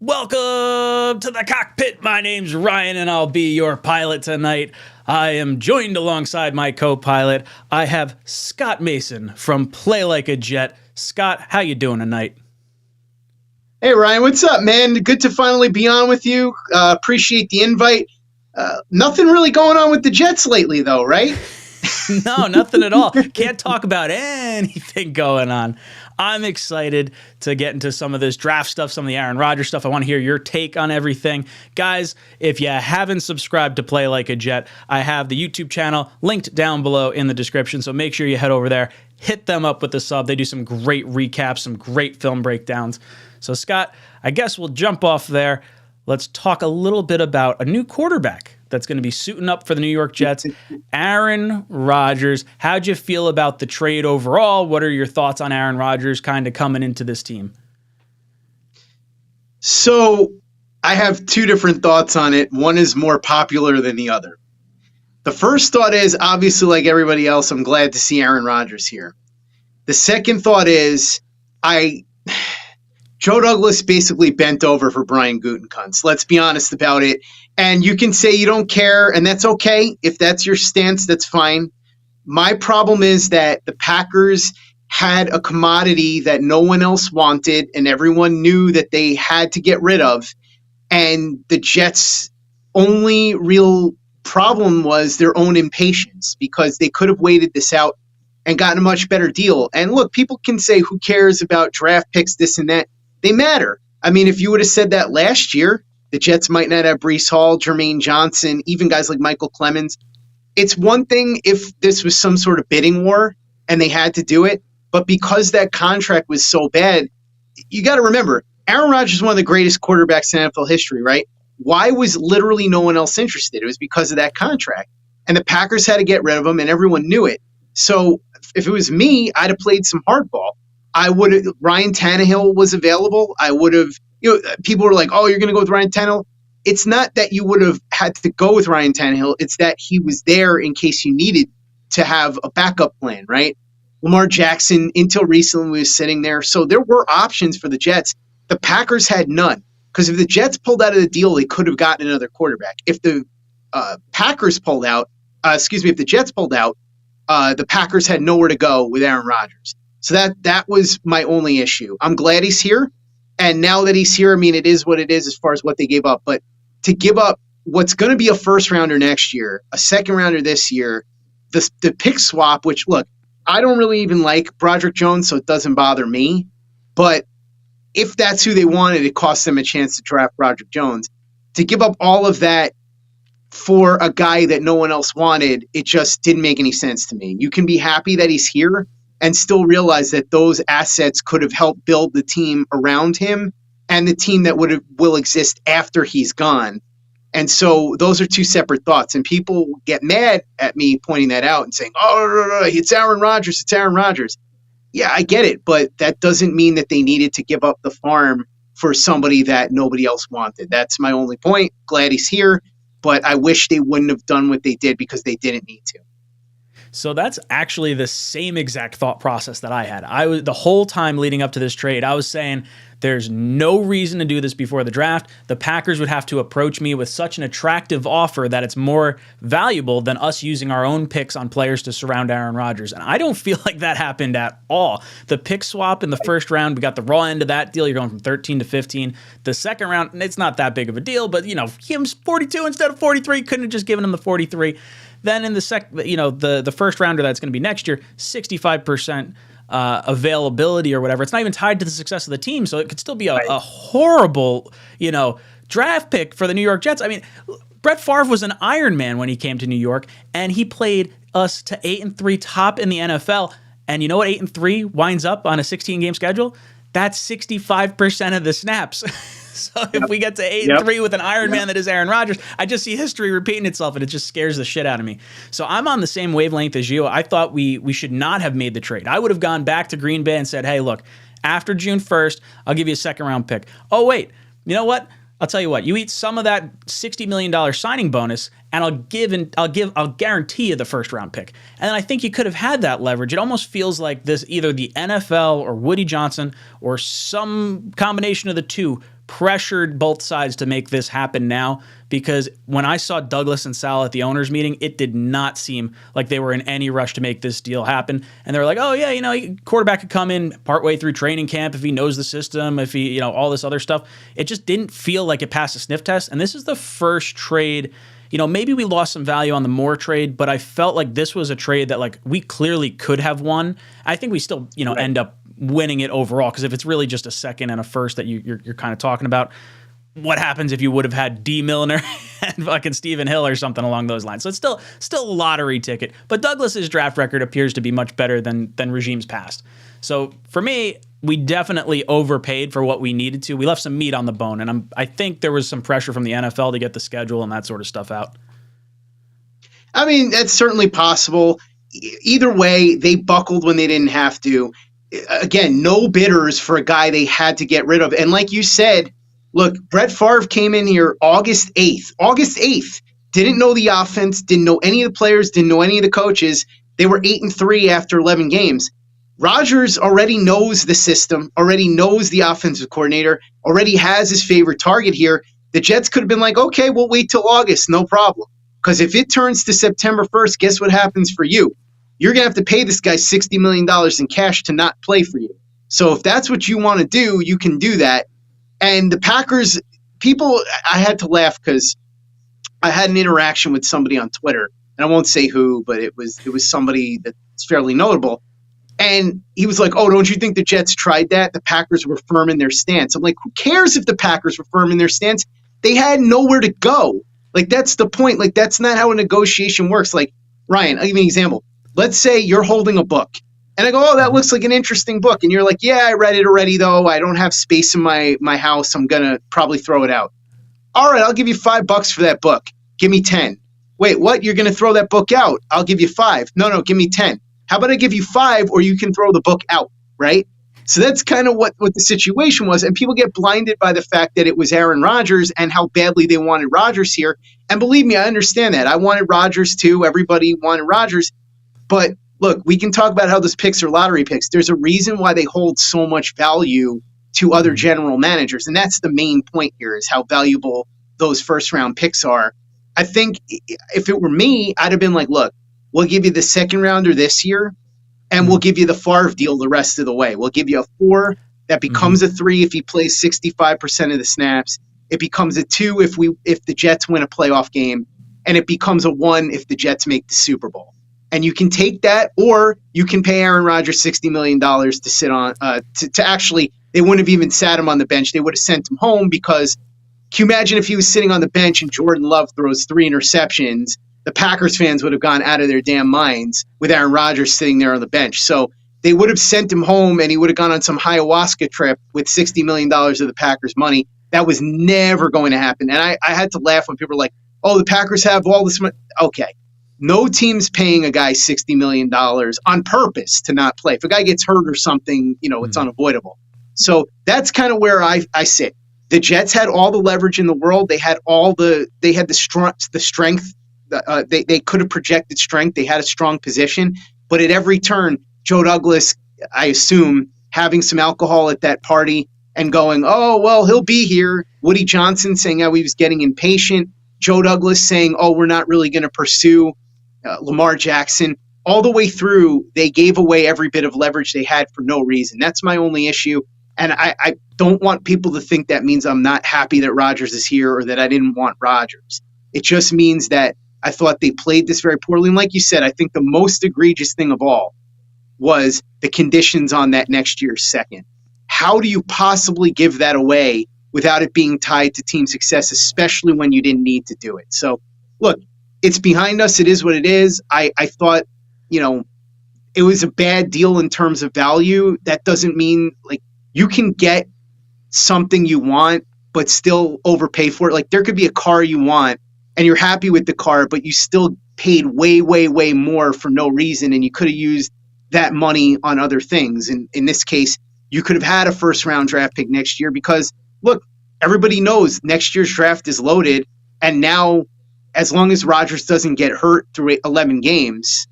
Welcome to the cockpit. My name's Ryan, and I'll be your pilot tonight. I am joined alongside my co-pilot. I have Scott Mason from Play Like a Jet. Scott, how you doing tonight? Hey, Ryan, what's up, man? Good to finally be on with you. Appreciate the invite. Nothing really going on with the Jets lately, though, right? No, nothing at all. Can't talk about anything going on. I'm excited to get into some of this draft stuff, some of the Aaron Rodgers stuff. I want to hear your take on everything. Guys, if you haven't subscribed to Play Like a Jet, I have the YouTube channel linked down below in the description, so make sure you head over there, hit them up with the sub. They do some great recaps, some great film breakdowns. So, Scott, I guess we'll jump off there. Let's talk a little bit about a new quarterback that's going to be suiting up for the New York Jets, Aaron Rodgers. How'd you feel about the trade overall? What are your thoughts on Aaron Rodgers kind of coming into this team? So I have two different thoughts on it. One is more popular than the other. The first thought is, obviously, like everybody else, I'm glad to see Aaron Rodgers here. The second thought is, Joe Douglas basically bent over for Brian Gutekunst. Let's be honest about it. And you can say you don't care, and that's okay. If that's your stance, that's fine. My problem is that the Packers had a commodity that no one else wanted, and everyone knew that they had to get rid of. And the Jets' only real problem was their own impatience, because they could have waited this out and gotten a much better deal. And look, people can say, who cares about draft picks, this and that? They matter. I mean, if you would have said that last year, the Jets might not have Breece Hall, Jermaine Johnson, even guys like Michael Clemens. It's one thing if this was some sort of bidding war and they had to do it, but because that contract was so bad, you got to remember, Aaron Rodgers is one of the greatest quarterbacks in NFL history, right? Why was literally no one else interested? It was because of that contract. And the Packers had to get rid of him, and everyone knew it. So if it was me, I'd have played some hardball. Ryan Tannehill was available. I would have, people were like, oh, you're going to go with Ryan Tannehill. It's not that you would have had to go with Ryan Tannehill. It's that he was there in case you needed to have a backup plan, right? Lamar Jackson, until recently, was sitting there. So there were options for the Jets. The Packers had none, because if the Jets pulled out of the deal, they could have gotten another quarterback. If the Jets pulled out, the Packers had nowhere to go with Aaron Rodgers. So that was my only issue. I'm glad he's here. And now that he's here, I mean, it is what it is as far as what they gave up. But to give up what's going to be a first rounder next year, a second rounder this year, the pick swap, which, look, I don't really even like Broderick Jones, so it doesn't bother me. But if that's who they wanted, it cost them a chance to draft Broderick Jones. To give up all of that for a guy that no one else wanted, it just didn't make any sense to me. You can be happy that he's here and still realize that those assets could have helped build the team around him and the team that will exist after he's gone. And so those are two separate thoughts. And people get mad at me pointing that out and saying, oh, no, it's Aaron Rodgers, it's Aaron Rodgers. Yeah, I get it, but that doesn't mean that they needed to give up the farm for somebody that nobody else wanted. That's my only point. Glad he's here, but I wish they wouldn't have done what they did because they didn't need to. So that's actually the same exact thought process that I had. The whole time leading up to this trade, I was saying there's no reason to do this before the draft. The Packers would have to approach me with such an attractive offer that it's more valuable than us using our own picks on players to surround Aaron Rodgers. And I don't feel like that happened at all. The pick swap in the first round, we got the raw end of that deal. You're going from 13 to 15. The second round, it's not that big of a deal, but him's 42 instead of 43. Couldn't have just given him the 43. Then in the first rounder that's going to be next year, 65% availability or whatever. It's not even tied to the success of the team, so it could still be a horrible, draft pick for the New York Jets. I mean, Brett Favre was an Iron Man when he came to New York, and he played us to 8-3 top in the NFL. And you know what 8-3 winds up on a 16-game schedule? That's 65% of the snaps. So if we get to 8-3 with an Iron Man that is Aaron Rodgers, I just see history repeating itself, and it just scares the shit out of me. So I'm on the same wavelength as you. I thought we should not have made the trade. I would have gone back to Green Bay and said, hey, look, after June 1st, I'll give you a second-round pick. Oh, wait, you know what? I'll tell you what. You eat some of that $60 million signing bonus, and I'll guarantee you the first-round pick. And I think you could have had that leverage. It almost feels like this either the NFL or Woody Johnson or some combination of the two pressured both sides to make this happen now, because when I saw Douglas and Sal at the owners meeting, it did not seem like they were in any rush to make this deal happen. And they were like, oh yeah, quarterback could come in partway through training camp if he knows the system, if he, all this other stuff. It just didn't feel like it passed a sniff test. And this is the first trade, maybe we lost some value on the Moore trade, but I felt like this was a trade that like we clearly could have won. I think we still, right, end up winning it overall, because if it's really just a second and a first that you're kind of talking about, what happens if you would have had D. Milner and fucking Stephen Hill or something along those lines? So it's still a lottery ticket. But Douglas's draft record appears to be much better than regimes past. So for me, we definitely overpaid for what we needed to. We left some meat on the bone, and I think there was some pressure from the NFL to get the schedule and that sort of stuff out. I mean, that's certainly possible. Either way, they buckled when they didn't have to. Again, no bidders for a guy they had to get rid of. And like you said, look, Brett Favre came in here August 8th, didn't know the offense, didn't know any of the players, didn't know any of the coaches. They were 8-3 after 11 games. Rodgers already knows the system, already knows the offensive coordinator, already has his favorite target here. The Jets could have been like, okay, we'll wait till August, no problem. Because if it turns to September 1st, guess what happens for you? You're going to have to pay this guy $60 million in cash to not play for you. So if that's what you want to do, you can do that. And the Packers, I had to laugh because I had an interaction with somebody on Twitter, and I won't say who, but it was somebody that's fairly notable. And he was like, oh, don't you think the Jets tried that? The Packers were firm in their stance. I'm like, who cares if the Packers were firm in their stance? They had nowhere to go. Like, that's the point. Like, that's not how a negotiation works. Like, Ryan, I'll give you an example. Let's say you're holding a book, and I go, oh, that looks like an interesting book. And you're like, yeah, I read it already, though. I don't have space in my house. I'm going to probably throw it out. All right, I'll give you $5 for that book. Give me 10. Wait, what? You're going to throw that book out? I'll give you 5. No, give me 10. How about I give you 5, or you can throw the book out, right? So that's kind of what the situation was. And people get blinded by the fact that it was Aaron Rodgers and how badly they wanted Rodgers here. And believe me, I understand that. I wanted Rodgers too. Everybody wanted Rodgers. But look, we can talk about how those picks are lottery picks. There's a reason why they hold so much value to other general managers. And that's the main point here, is how valuable those first-round picks are. I think if it were me, I'd have been like, look, we'll give you the second rounder this year, and we'll give you the Favre deal the rest of the way. We'll give you a 4 that becomes a 3 if he plays 65% of the snaps. It becomes a 2 if the Jets win a playoff game, and it becomes a 1 if the Jets make the Super Bowl. And you can take that, or you can pay Aaron Rodgers $60 million to sit on to actually, they wouldn't have even sat him on the bench. They would have sent him home, because can you imagine if he was sitting on the bench and Jordan Love throws 3 interceptions? The Packers fans would have gone out of their damn minds with Aaron Rodgers sitting there on the bench. So they would have sent him home, and he would have gone on some ayahuasca trip with $60 million of the Packers' money. That was never going to happen. And I had to laugh when people were like, oh, the Packers have all this money. Okay. No team's paying a guy $60 million on purpose to not play. If a guy gets hurt or something, it's unavoidable. So that's kind of where I sit. The Jets had all the leverage in the world. They had the strength. They could have projected strength. They had a strong position. But at every turn, Joe Douglas, I assume, having some alcohol at that party and going, oh, well, he'll be here. Woody Johnson saying how he was getting impatient. Joe Douglas saying, oh, we're not really going to pursue Lamar Jackson. All the way through, they gave away every bit of leverage they had for no reason. That's my only issue. And I don't want people to think that means I'm not happy that Rodgers is here or that I didn't want Rodgers. It just means that I thought they played this very poorly. And like you said, I think the most egregious thing of all was the conditions on that next year's second. How do you possibly give that away without it being tied to team success, especially when you didn't need to do it? So, look, it's behind us. It is what it is. I thought, it was a bad deal in terms of value. That doesn't mean, like, you can get something you want but still overpay for it. Like, there could be a car you want and you're happy with the car, but you still paid way, way, way more for no reason, and you could have used that money on other things. And in this case, you could have had a first-round draft pick next year because, look, everybody knows next year's draft is loaded, and now as long as Rodgers doesn't get hurt through 11 games,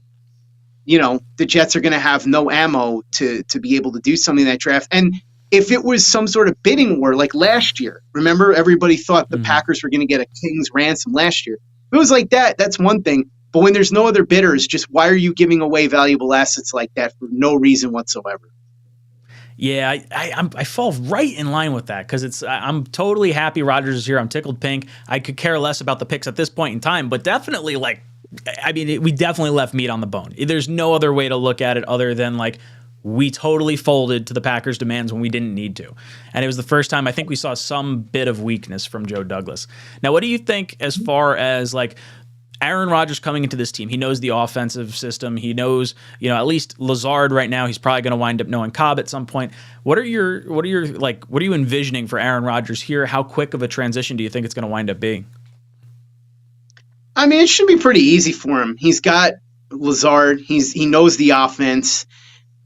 the Jets are going to have no ammo to be able to do something in that draft. And If it was some sort of bidding war like last year, remember everybody thought the Mhm. Packers were going to get a king's ransom last year. If it was like that, that's one thing. But when there's no other bidders, just why are you giving away valuable assets like that for no reason whatsoever? Yeah, I fall right in line with that because I'm totally happy Rodgers is here. I'm tickled pink. I could care less about the picks at this point in time, but definitely like, I mean, we definitely left meat on the bone. There's no other way to look at it other than like we totally folded to the Packers' demands when we didn't need to, and it was the first time I think we saw some bit of weakness from Joe Douglas. Now, what do you think as far as like Aaron Rodgers coming into this team? He knows the offensive system. He knows, at least Lazard right now. He's probably going to wind up knowing Cobb at some point. What are you envisioning for Aaron Rodgers here? How quick of a transition do you think it's going to wind up being? I mean, it should be pretty easy for him. He's got Lazard. He knows the offense.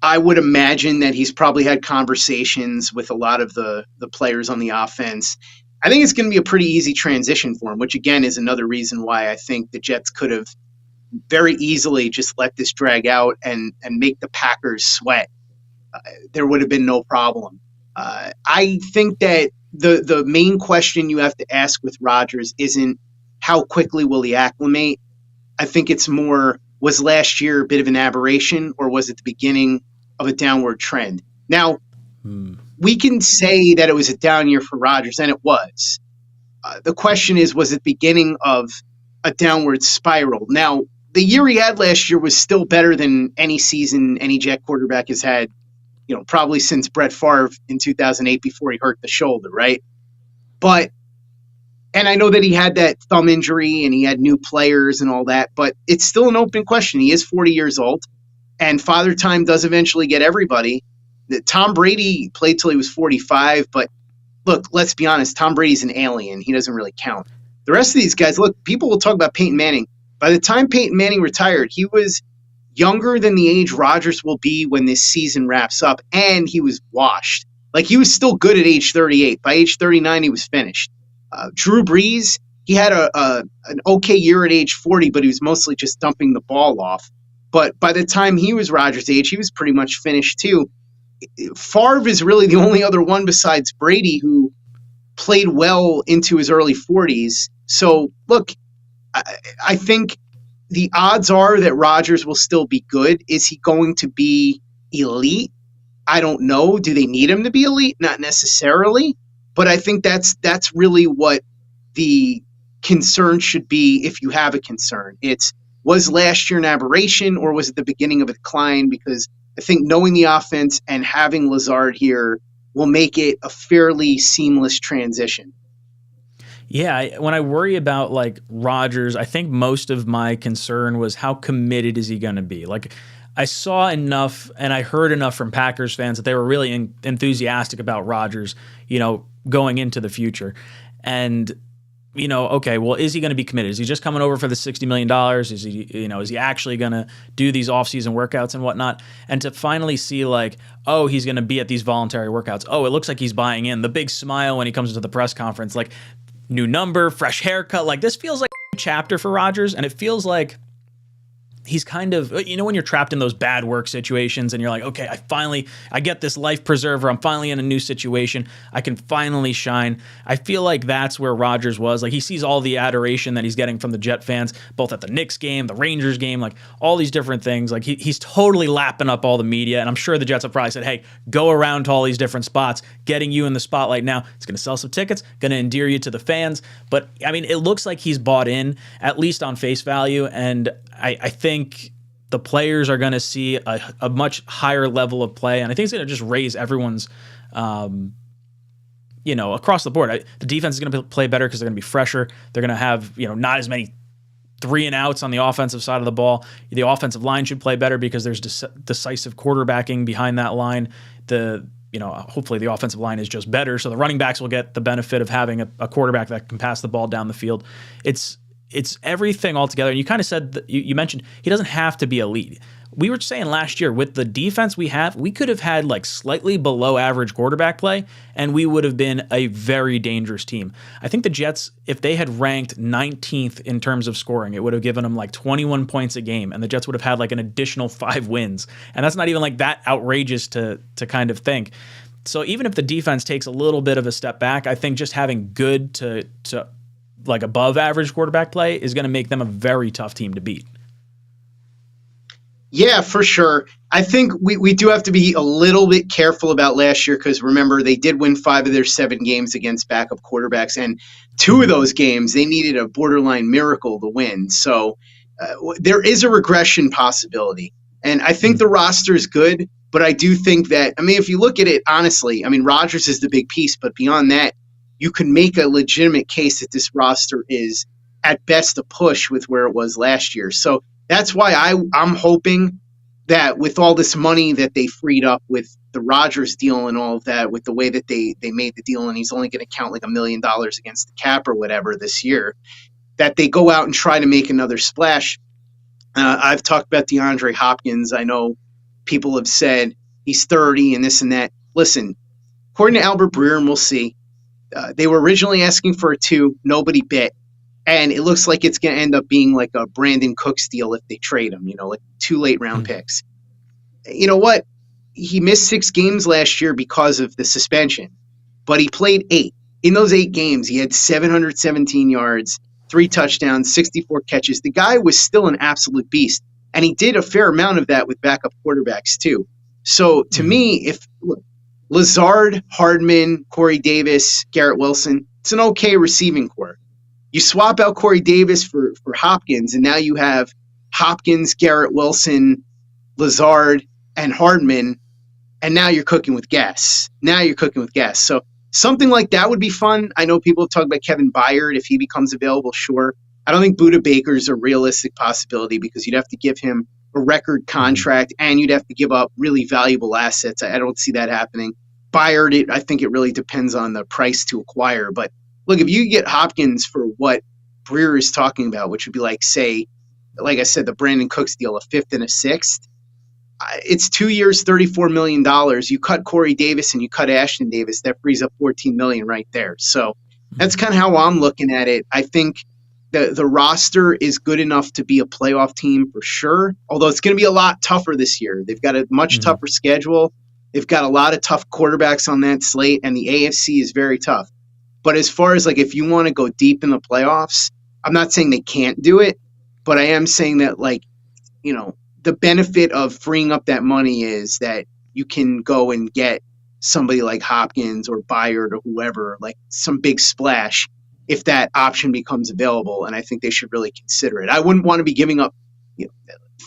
I would imagine that he's probably had conversations with a lot of the players on the offense. I think it's going to be a pretty easy transition for him, which again is another reason why I think the Jets could have very easily just let this drag out and make the Packers sweat. There would have been no problem. I think that the main question you have to ask with Rodgers isn't how quickly will he acclimate. I think it's more, was last year a bit of an aberration or was it the beginning of a downward trend? Now, we can say that it was a down year for Rodgers, and it was. The question is, was it beginning of a downward spiral? Now, the year he had last year was still better than any season any Jet quarterback has had, probably since Brett Favre in 2008 before he hurt the shoulder, right? But, and I know that he had that thumb injury and he had new players and all that, but it's still an open question. He is 40 years old, and Father Time does eventually get everybody. Tom Brady played till he was 45, but look, let's be honest, Tom Brady's an alien. He doesn't really count. The rest of these guys, look, people will talk about Peyton Manning. By the time Peyton Manning retired, he was younger than the age Rodgers will be when this season wraps up, and he was washed. Like, he was still good at age 38. By age 39, he was finished. Drew Brees, he had an okay year at age 40, but he was mostly just dumping the ball off. But by the time he was Rodgers' age, he was pretty much finished too. Favre is really the only other one besides Brady who played well into his early 40s. So, look, I think the odds are that Rodgers will still be good. Is he going to be elite? I don't know. Do they need him to be elite? Not necessarily. But I think that's really what the concern should be if you have a concern. It's, was last year an aberration or was it the beginning of a decline? Because I think knowing the offense and having Lazard here will make it a fairly seamless transition. Yeah, when I worry about like Rodgers, I think most of my concern was how committed is he going to be? Like, I saw enough and I heard enough from Packers fans that they were really enthusiastic about Rodgers, going into the future. And okay, well, is he going to be committed? Is he just coming over for the $60 million? Is he actually going to do these off-season workouts and whatnot? And to finally see like, oh, he's going to be at these voluntary workouts. Oh, it looks like he's buying in. The big smile when he comes to the press conference, like new number, fresh haircut. Like, this feels like a chapter for Rodgers, and it feels like he's kind of, when you're trapped in those bad work situations and you're like, okay, I get this life preserver. I'm finally in a new situation. I can finally shine. I feel like that's where Rodgers was. Like, he sees all the adoration that he's getting from the Jet fans, both at the Knicks game, the Rangers game, like all these different things. Like, he's totally lapping up all the media. And I'm sure the Jets have probably said, hey, go around to all these different spots, getting you in the spotlight now. It's going to sell some tickets, going to endear you to the fans. But I mean, it looks like he's bought in, at least on face value. And I think the players are going to see a much higher level of play, and I think it's going to just raise everyone's, across the board. The defense is going to play better because they're going to be fresher. They're going to have, not as many 3-and-outs on the offensive side of the ball. The offensive line should play better because there's decisive quarterbacking behind that line. Hopefully the offensive line is just better, so the running backs will get the benefit of having a quarterback that can pass the ball down the field. It's everything all together. And you kind of said that you mentioned he doesn't have to be elite. We were saying last year with the defense we have, we could have had like slightly below average quarterback play, and we would have been a very dangerous team. I think the Jets, if they had ranked 19th in terms of scoring, it would have given them like 21 points a game, and the Jets would have had like an additional 5 wins. And that's not even like that outrageous to kind of think. So even if the defense takes a little bit of a step back, I think just having good to like above average quarterback play is going to make them a very tough team to beat. Yeah, for sure. I think we do have to be a little bit careful about last year because remember, they did win 5 of their 7 games against backup quarterbacks. And 2 of those games, they needed a borderline miracle to win. So there is a regression possibility. And I think the roster is good, but I do think that, I mean, if you look at it honestly, I mean, Rodgers is the big piece, but beyond that, you can make a legitimate case that this roster is at best a push with where it was last year. So that's why I'm hoping that with all this money that they freed up with the Rodgers deal and all of that, with the way that they made the deal, and he's only going to count like $1 million against the cap or whatever this year, that they go out and try to make another splash. I've talked about DeAndre Hopkins. I know people have said he's 30 and this and that. Listen, according to Albert Breer, and we'll see, they were originally asking for a 2. Nobody bit. And it looks like it's going to end up being like a Brandon Cooks deal if they trade him, like 2 late round picks. You know what? He missed 6 games last year because of the suspension, but he played 8. In those 8 games, he had 717 yards, 3 touchdowns, 64 catches. The guy was still an absolute beast, and he did a fair amount of that with backup quarterbacks too. So to me, if Lazard, Hardman, Corey Davis, Garrett Wilson, it's an okay receiving core. You swap out Corey Davis for Hopkins, and now you have Hopkins, Garrett Wilson, Lazard, and Hardman, and now you're cooking with gas. So something like that would be fun. I know people have talked about Kevin Byard if he becomes available, sure. I don't think Budda Baker's a realistic possibility because you'd have to give him a record contract and you'd have to give up really valuable assets. I don't see that happening. Byard, I think it really depends on the price to acquire, but look, if you get Hopkins for what Breer is talking about, which would be like, say, like I said, the Brandon Cooks deal, a 5th and a 6th, it's 2 years, $34 million. You cut Corey Davis and you cut Ashton Davis, that frees up $14 million right there. So that's kind of how I'm looking at it. I think the roster is good enough to be a playoff team for sure, although it's going to be a lot tougher this year. They've got a much tougher schedule. They've got a lot of tough quarterbacks on that slate, and the AFC is very tough. But as far as like if you want to go deep in the playoffs, I'm not saying they can't do it, but I am saying that the benefit of freeing up that money is that you can go and get somebody like Hopkins or Byard or whoever, like some big splash if that option becomes available. And I think they should really consider it. I wouldn't want to be giving up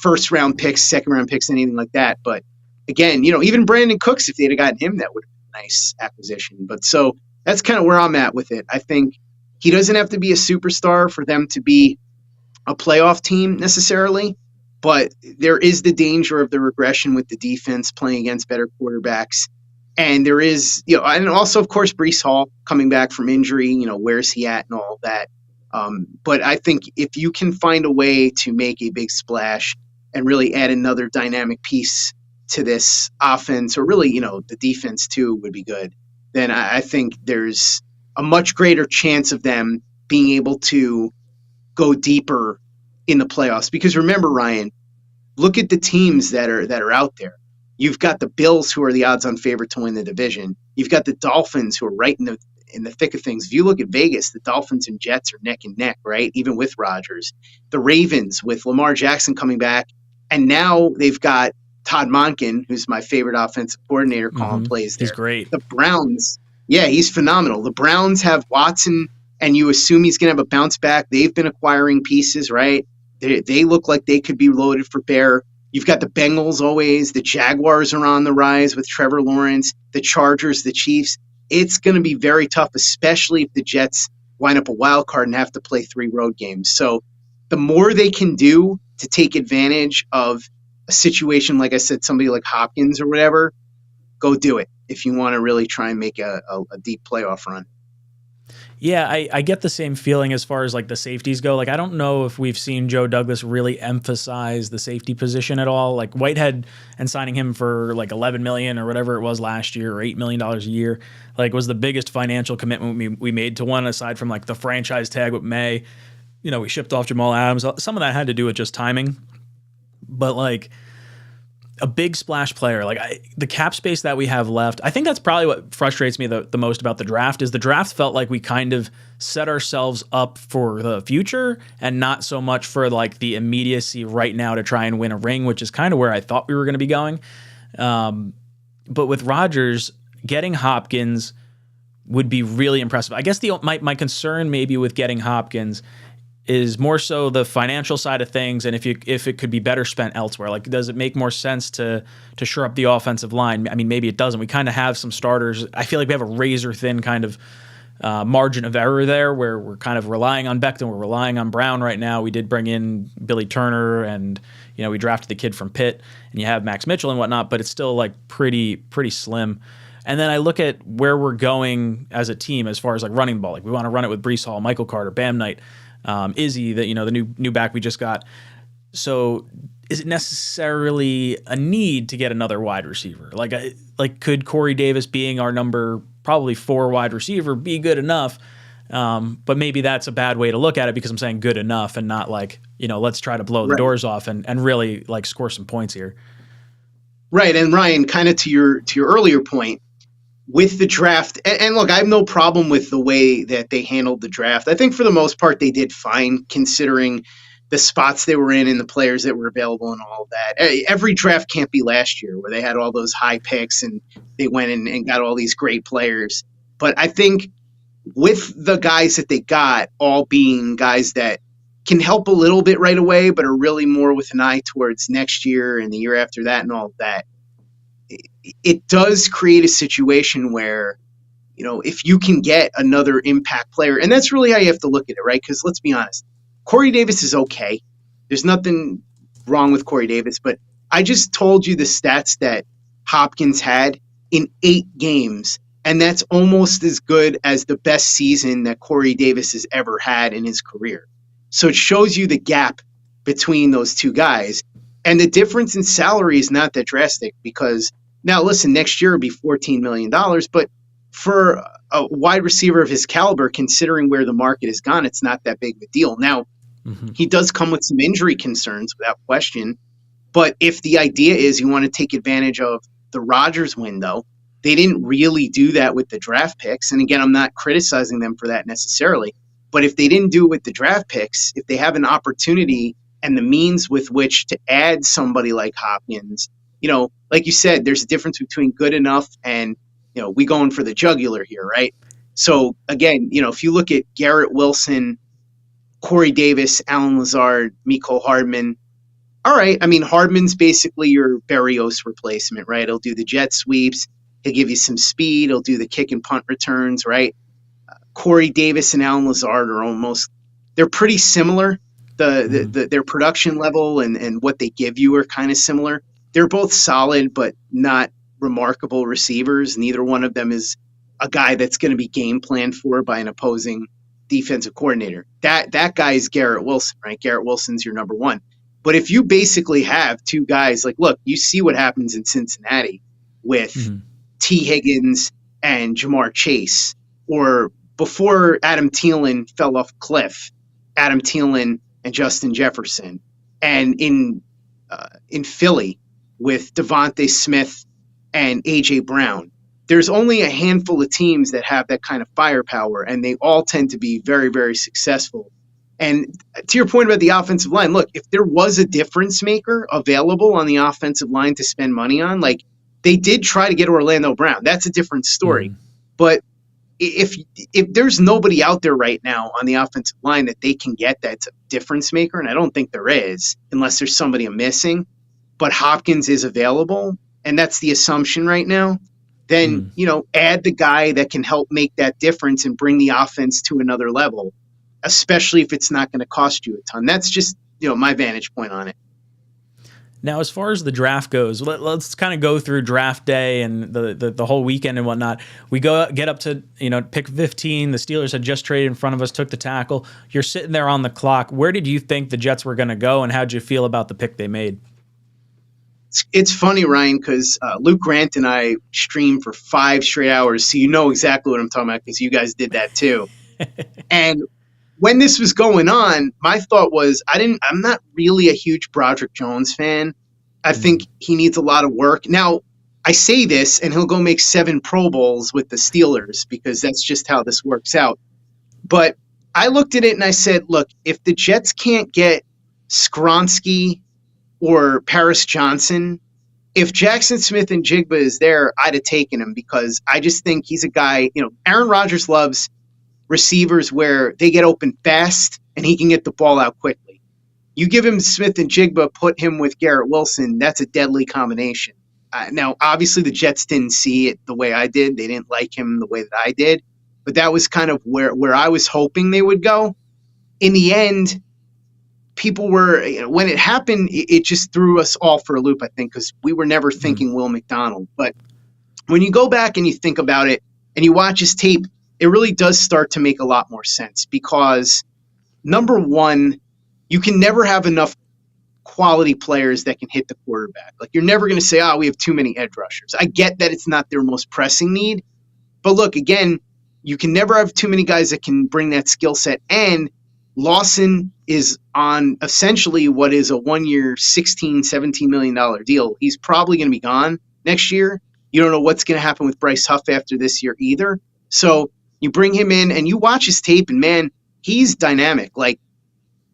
first round picks, second round picks, anything like that. But again, even Brandon Cooks, if they'd have gotten him, that would have been a nice acquisition. But so that's kind of where I'm at with it. I think he doesn't have to be a superstar for them to be a playoff team necessarily, but there is the danger of the regression with the defense playing against better quarterbacks. And there is, and also, of course, Breece Hall coming back from injury, where's he at and all that. But I think if you can find a way to make a big splash and really add another dynamic piece to this offense, or really, the defense too would be good, then I think there's a much greater chance of them being able to go deeper in the playoffs. Because remember, Ryan, look at the teams that are out there. You've got the Bills, who are the odds-on favorite to win the division. You've got the Dolphins, who are right in the thick of things. If you look at Vegas, the Dolphins and Jets are neck and neck, right? Even with Rodgers. The Ravens, with Lamar Jackson coming back, and now they've got Todd Monken, who's my favorite offensive coordinator, calling plays there. He's great. The Browns, yeah, he's phenomenal. The Browns have Watson, and you assume he's going to have a bounce back. They've been acquiring pieces, right? They look like they could be loaded for bear. You've got the Bengals always. The Jaguars are on the rise with Trevor Lawrence. The Chargers, the Chiefs. It's going to be very tough, especially if the Jets wind up a wild card and have to play 3 road games. So the more they can do to take advantage of a situation, like I said, somebody like Hopkins or whatever, go do it if you want to really try and make a deep playoff run. Yeah, I get the same feeling as far as like the safeties go. Like, I don't know if we've seen Joe Douglas really emphasize the safety position at all. Like Whitehead and signing him for like $11 million or whatever it was last year, or $8 million a year, like was the biggest financial commitment we made to one, aside from like the franchise tag with May. We shipped off Jamal Adams. Some of that had to do with just timing. But like, a big splash player, like the cap space that we have left, I think that's probably what frustrates me the most about the draft is the draft felt like we kind of set ourselves up for the future and not so much for like the immediacy right now to try and win a ring, which is kind of where I thought we were going to be going. But with Rodgers, getting Hopkins would be really impressive. I guess my concern maybe with getting Hopkins is more so the financial side of things, and if it could be better spent elsewhere. Like, does it make more sense to shore up the offensive line? I mean, maybe it doesn't. We kind of have some starters. I feel like we have a razor thin kind of margin of error there, where we're kind of relying on Becton, we're relying on Brown right now. We did bring in Billy Turner, and we drafted the kid from Pitt, and you have Max Mitchell and whatnot, but it's still like pretty slim. And then I look at where we're going as a team as far as like running the ball. Like, we want to run it with Breece Hall, Michael Carter, Bam Knight. Izzy, the new back we just got. So is it necessarily a need to get another wide receiver? Like could Corey Davis being our number probably 4 wide receiver be good enough? But maybe that's a bad way to look at it because I'm saying good enough and not like, let's try to blow the doors off and really like score some points here. Right. And Ryan, kind of to your earlier point, with the draft, and look, I have no problem with the way that they handled the draft. I think for the most part, they did fine considering the spots they were in and the players that were available and all of that. Every draft can't be last year where they had all those high picks and they went and got all these great players. But I think with the guys that they got all being guys that can help a little bit right away, but are really more with an eye towards next year and the year after that and all of that, it does create a situation where, if you can get another impact player, and that's really how you have to look at it, right? Because let's be honest, Corey Davis is okay. There's nothing wrong with Corey Davis, but I just told you the stats that Hopkins had in 8 games, and that's almost as good as the best season that Corey Davis has ever had in his career. So it shows you the gap between those two guys. And the difference in salary is not that drastic because now, listen, next year will be $14 million, but for a wide receiver of his caliber, considering where the market has gone, it's not that big of a deal. Now, he does come with some injury concerns without question, but if the idea is you want to take advantage of the Rodgers window, they didn't really do that with the draft picks. And again, I'm not criticizing them for that necessarily, but if they didn't do it with the draft picks, if they have an opportunity and the means with which to add somebody like Hopkins, like you said, there's a difference between good enough and, we going for the jugular here, right? So again, if you look at Garrett Wilson, Corey Davis, Alan Lazard, Mecole Hardman, all right. I mean, Hardman's basically your Berrios replacement, right? He'll do the jet sweeps. He'll give you some speed. He'll do the kick and punt returns, right? Corey Davis and Alan Lazard they're pretty similar. Their production level and what they give you are kind of similar. They're both solid, but not remarkable receivers. Neither one of them is a guy that's going to be game planned for by an opposing defensive coordinator. That guy is Garrett Wilson, right? Garrett Wilson's your number 1. But if you basically have 2 guys, like, look, you see what happens in Cincinnati with T. Higgins and Jamar Chase, or before Adam Thielen fell off a cliff, Adam Thielen and Justin Jefferson, and in Philly with Devontae Smith and A.J. Brown. There's only a handful of teams that have that kind of firepower, and they all tend to be very, very successful. And to your point about the offensive line, look, if there was a difference maker available on the offensive line to spend money on, like they did try to get Orlando Brown. That's a different story. But if there's nobody out there right now on the offensive line that they can get that's a difference maker, and I don't think there is, unless there's somebody I'm missing, but Hopkins is available, and that's the assumption right now, then, add the guy that can help make that difference and bring the offense to another level, especially if it's not going to cost you a ton. That's just, my vantage point on it. Now, as far as the draft goes, let's kind of go through draft day and the whole weekend and whatnot. We get up to, pick 15. The Steelers had just traded in front of us, took the tackle. You're sitting there on the clock. Where did you think the Jets were going to go, and how did you feel about the pick they made? It's funny, Ryan, because Luke Grant and I streamed for 5 straight hours, so you know exactly what I'm talking about because you guys did that too. And when this was going on, my thought was I'm not really a huge Broderick Jones fan, I think he needs a lot of work. Now, I say this, and he'll go make 7 Pro Bowls with the Steelers because that's just how this works out. But I looked at it and I said, look, if the Jets can't get Skronsky or Paris Johnson, if Jackson Smith and Jigba is there, I'd have taken him because I just think he's a guy, Aaron Rodgers loves receivers where they get open fast and he can get the ball out quickly. You give him Smith and Jigba, put him with Garrett Wilson, that's a deadly combination. Now, obviously, the Jets didn't see it the way I did. They didn't like him the way that I did. But that was kind of where I was hoping they would go. In the end, people were, when it happened, it just threw us all for a loop, I think, because we were never thinking Will McDonald. But when you go back and you think about it and you watch his tape, it really does start to make a lot more sense because, number one, you can never have enough quality players that can hit the quarterback. Like, you're never going to say, we have too many edge rushers. I get that it's not their most pressing need. But look, again, you can never have too many guys that can bring that skill set. And Lawson is on essentially what is a 1-year, $16-17 million deal. He's probably going to be gone next year. You don't know what's going to happen with Bryce Huff after this year either. So you bring him in and you watch his tape, and man, he's dynamic. Like,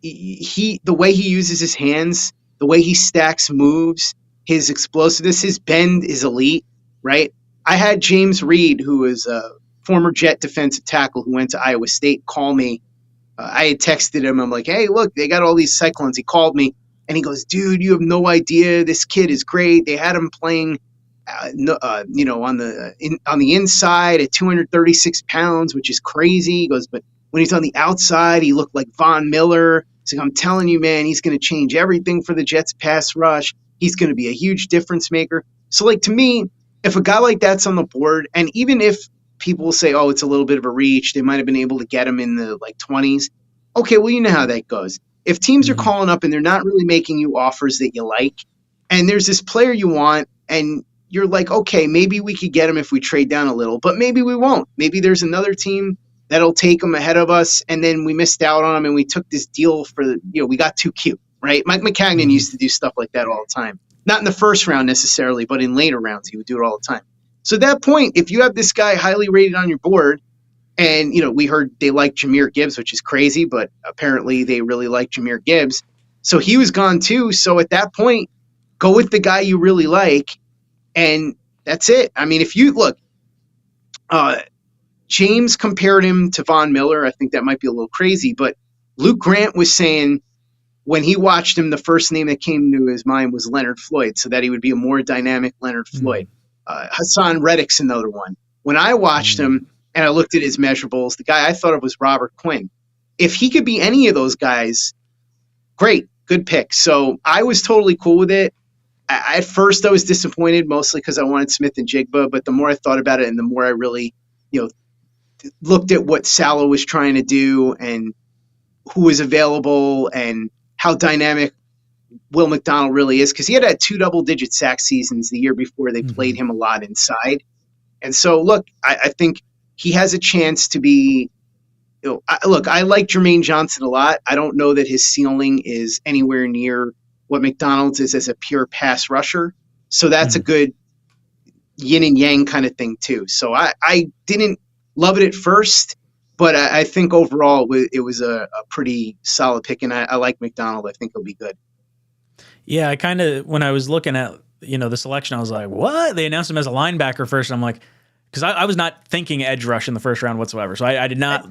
the way he uses his hands, the way he stacks moves, his explosiveness, his bend is elite, right? I had James Reed, who is a former Jet defensive tackle who went to Iowa State, call me. I had texted him. I'm like, hey, look, they got all these Cyclones. He called me, and he goes, dude, you have no idea. This kid is great. They had him playing, on the inside at 236 pounds, which is crazy. He goes, but when he's on the outside, he looked like Von Miller. He's like, I'm telling you, man, he's going to change everything for the Jets pass rush. He's going to be a huge difference maker. So, like, to me, if a guy like that's on the board, and even if people will say, it's a little bit of a reach, they might have been able to get him in the 20s. Okay, well, you know how that goes. If teams are calling up and they're not really making you offers that you like, and there's this player you want, and you're like, okay, maybe we could get him if we trade down a little, but maybe we won't. Maybe there's another team that'll take him ahead of us, and then we missed out on him, and we took this deal for, we got too cute, right? Mike Maccagnan used to do stuff like that all the time. Not in the first round necessarily, but in later rounds, he would do it all the time. So at that point, if you have this guy highly rated on your board, and, we heard they like Jahmyr Gibbs, which is crazy, but apparently they really like Jahmyr Gibbs. So he was gone too. So at that point, go with the guy you really like, and that's it. I mean, if you look, James compared him to Von Miller. I think that might be a little crazy, but Luke Grant was saying when he watched him, the first name that came to his mind was Leonard Floyd, so that he would be a more dynamic Leonard Floyd. Hassan Reddick's another one. When I watched him and I looked at his measurables, the guy I thought of was Robert Quinn. If he could be any of those guys, great, good pick. So I was totally cool with it. At first I was disappointed, mostly because I wanted Smith and Jigba, but the more I thought about it and the more I really, looked at what Saleh was trying to do and who was available and how dynamic Will McDonald really is, because he had 2 double-digit sack seasons the year before they played him a lot inside. And so, look, I think he has a chance to be I like Jermaine Johnson a lot. I don't know that his ceiling is anywhere near what McDonald's is as a pure pass rusher. So that's a good yin and yang kind of thing, too. So I didn't love it at first, but I think overall it was a pretty solid pick, and I like McDonald. I think he'll be good. Yeah, I kind of, when I was looking at, the selection, I was like, what? They announced him as a linebacker first, and I'm like, because I was not thinking edge rush in the first round whatsoever. So I did not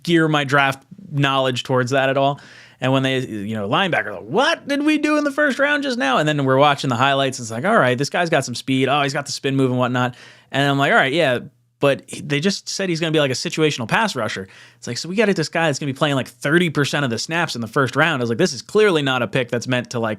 gear my draft knowledge towards that at all. And when they, linebacker, like, what did we do in the first round just now? And then we're watching the highlights. And it's like, all right, this guy's got some speed. Oh, he's got the spin move and whatnot. And I'm like, all right, yeah. But they just said he's going to be like a situational pass rusher. It's like, so we got this guy that's going to be playing like 30% of the snaps in the first round. I was like, this is clearly not a pick that's meant to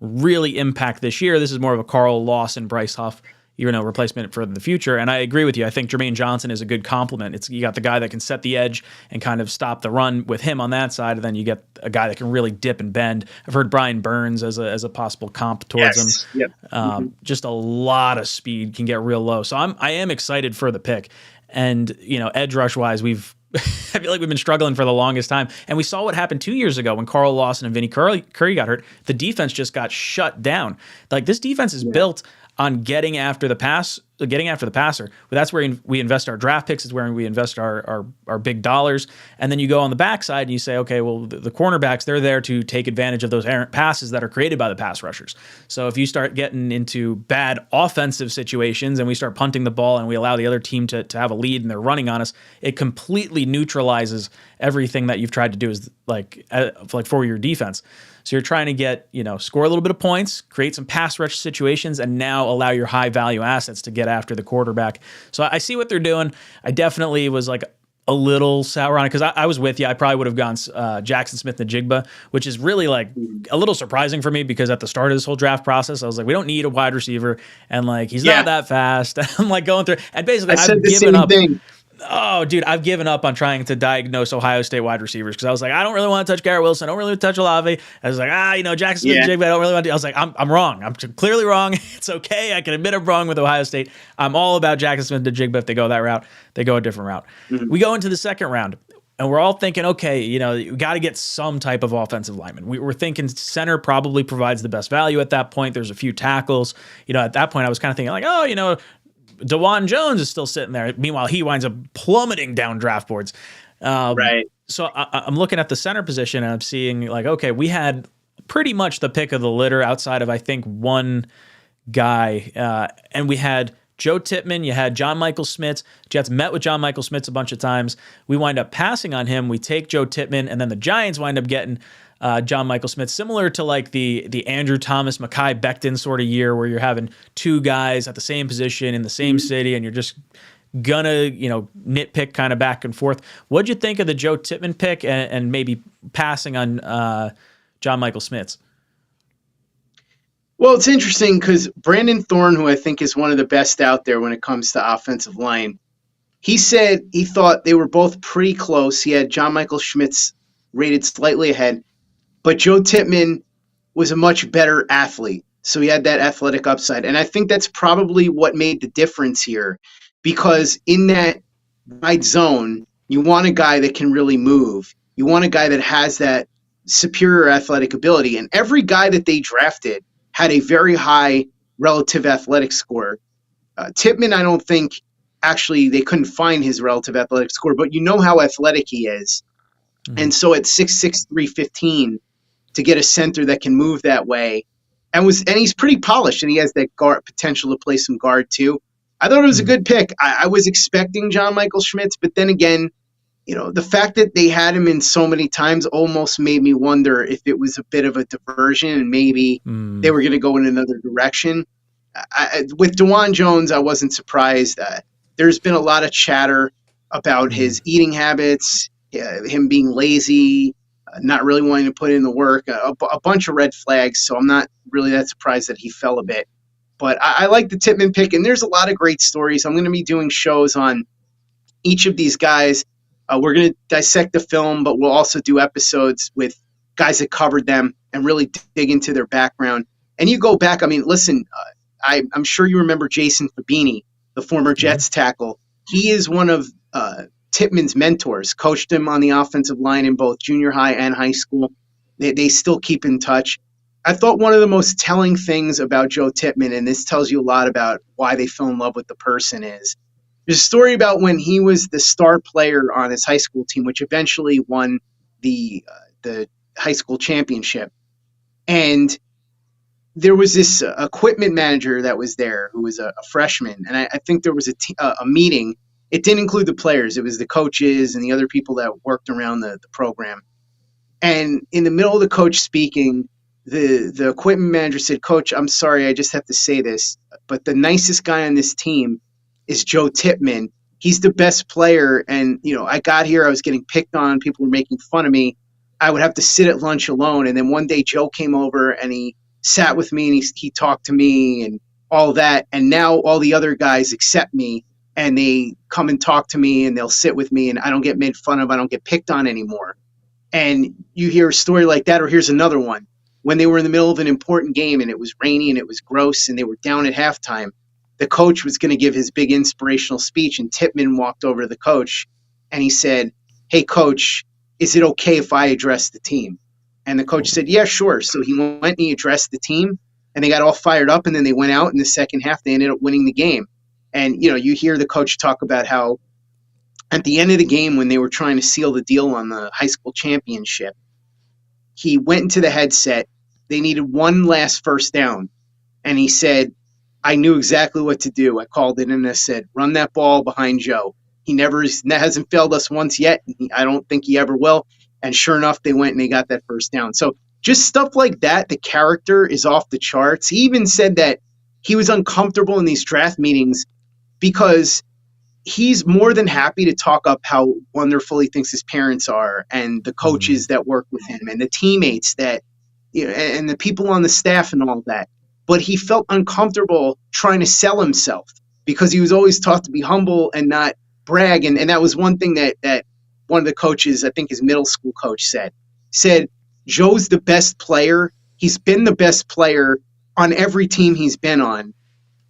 really impact this year. This is more of a Carl Lawson, Bryce Huff, replacement for the future. And I agree with you. I think Jermaine Johnson is a good complement. You got the guy that can set the edge and kind of stop the run with him on that side, and then you get a guy that can really dip and bend. I've heard Brian Burns as a possible comp towards him. Yep. Just a lot of speed, can get real low. So I am excited for the pick. And edge rush wise, we've I feel like we've been struggling for the longest time. And we saw what happened 2 years ago when Carl Lawson and Vinny Curry got hurt. The defense just got shut down. Like, this defense is built on getting after the passer. But that's where we invest our draft picks. It's where we invest our big dollars. And then you go on the backside and you say, okay, well, the cornerbacks, they're there to take advantage of those errant passes that are created by the pass rushers. So if you start getting into bad offensive situations and we start punting the ball and we allow the other team to have a lead and they're running on us, it completely neutralizes everything that you've tried to do is like for your defense. So you're trying to get, score a little bit of points, create some pass rush situations, and now allow your high value assets to get after the quarterback. So I see what they're doing. I definitely was like a little sour on it because I was with you. I probably would have gone Jackson Smith-Njigba, which is really like a little surprising for me because at the start of this whole draft process, I was like, we don't need a wide receiver. And like, he's not that fast. I'm like going through, and basically I've given up. Oh, dude, I've given up on trying to diagnose Ohio State wide receivers because I was like, I don't really want to touch Garrett Wilson. I don't really want to touch Olave. I was like, Jackson Smith-Njigba, I don't really want to. I was like, I'm wrong. I'm clearly wrong. It's okay. I can admit I'm wrong with Ohio State. I'm all about Jackson Smith-Njigba. If they go that route, they go a different route. Mm-hmm. We go into the second round. And we're all thinking, okay, you got to get some type of offensive lineman. We're thinking center probably provides the best value at that point. There's a few tackles. At that point, I was kind of thinking like, DeJuan Jones is still sitting there. Meanwhile, he winds up plummeting down draft boards. Right. So I'm looking at the center position and I'm seeing like, okay, we had pretty much the pick of the litter outside of, I think, one guy. And we had Joe Tippmann. You had John Michael Schmitz. Jets met with John Michael Schmitz a bunch of times. We wind up passing on him. We take Joe Tippmann, and then the Giants wind up getting John Michael Schmitz, similar to like the Andrew Thomas, Mekhi Becton sort of year where you're having two guys at the same position in the same city and you're just gonna, nitpick kind of back and forth. What'd you think of the Joe Tippmann pick and maybe passing on John Michael Schmitz? Well, it's interesting because Brandon Thorne, who I think is one of the best out there when it comes to offensive line, he said he thought they were both pretty close. He had John Michael Schmitz rated slightly ahead. But Joe Tippmann was a much better athlete, so he had that athletic upside. And I think that's probably what made the difference here, because in that wide zone, you want a guy that can really move. You want a guy that has that superior athletic ability. And every guy that they drafted had a very high relative athletic score. Tippmann, I don't think, actually, they couldn't find his relative athletic score, but you know how athletic he is. Mm-hmm. And so at 6'6", 315, to get a center that can move that way, and he's pretty polished, and he has that guard potential to play some guard too. I thought it was a good pick. I was expecting John Michael Schmitz, but then again, the fact that they had him in so many times almost made me wonder if it was a bit of a diversion and maybe they were going to go in another direction. With DeJuan Jones, I wasn't surprised. There's been a lot of chatter about his eating habits, him being lazy, not really wanting to put in the work, a bunch of red flags. So I'm not really that surprised that he fell a bit. But I like the Tippmann pick, and there's a lot of great stories. I'm going to be doing shows on each of these guys. We're going to dissect the film, but we'll also do episodes with guys that covered them and really dig into their background. And you go back, listen, I'm sure you remember Jason Fabini, the former Jets tackle. He is one of Tippmann's mentors, coached him on the offensive line in both junior high and high school. They still keep in touch. I thought one of the most telling things about Joe Tippmann, and this tells you a lot about why they fell in love with the person, is there's a story about when he was the star player on his high school team, which eventually won the high school championship. And there was this equipment manager that was there who was a freshman. And I think there was a meeting. It didn't include the players. It was the coaches and the other people that worked around the program. And in the middle of the coach speaking, the equipment manager said, "Coach, I'm sorry, I just have to say this, but the nicest guy on this team is Joe Tippmann. He's the best player. And, I got here, I was getting picked on. People were making fun of me. I would have to sit at lunch alone. And then one day Joe came over and he sat with me and he talked to me and all that. And now all the other guys accept me and they come and talk to me and they'll sit with me and I don't get made fun of. I don't get picked on anymore." And you hear a story like that, or here's another one. When they were in the middle of an important game and it was rainy and it was gross and they were down at halftime, the coach was going to give his big inspirational speech and Tippmann walked over to the coach and he said, "Hey, coach, is it okay if I address the team?" And the coach said, "Yeah, sure." So he went and he addressed the team, and they got all fired up, and then they went out in the second half. They ended up winning the game. And, you hear the coach talk about how at the end of the game when they were trying to seal the deal on the high school championship, he went into the headset. They needed one last first down. And he said, "I knew exactly what to do. I called it and I said, run that ball behind Joe. He hasn't failed us once yet. I don't think he ever will." And sure enough, they went and they got that first down. So just stuff like that. The character is off the charts. He even said that he was uncomfortable in these draft meetings because he's more than happy to talk up how wonderful he thinks his parents are and the coaches that work with him and the teammates that, and the people on the staff and all that. But he felt uncomfortable trying to sell himself because he was always taught to be humble and not brag. And that was one thing that one of the coaches, I think his middle school coach said, "Joe's the best player. He's been the best player on every team he's been on,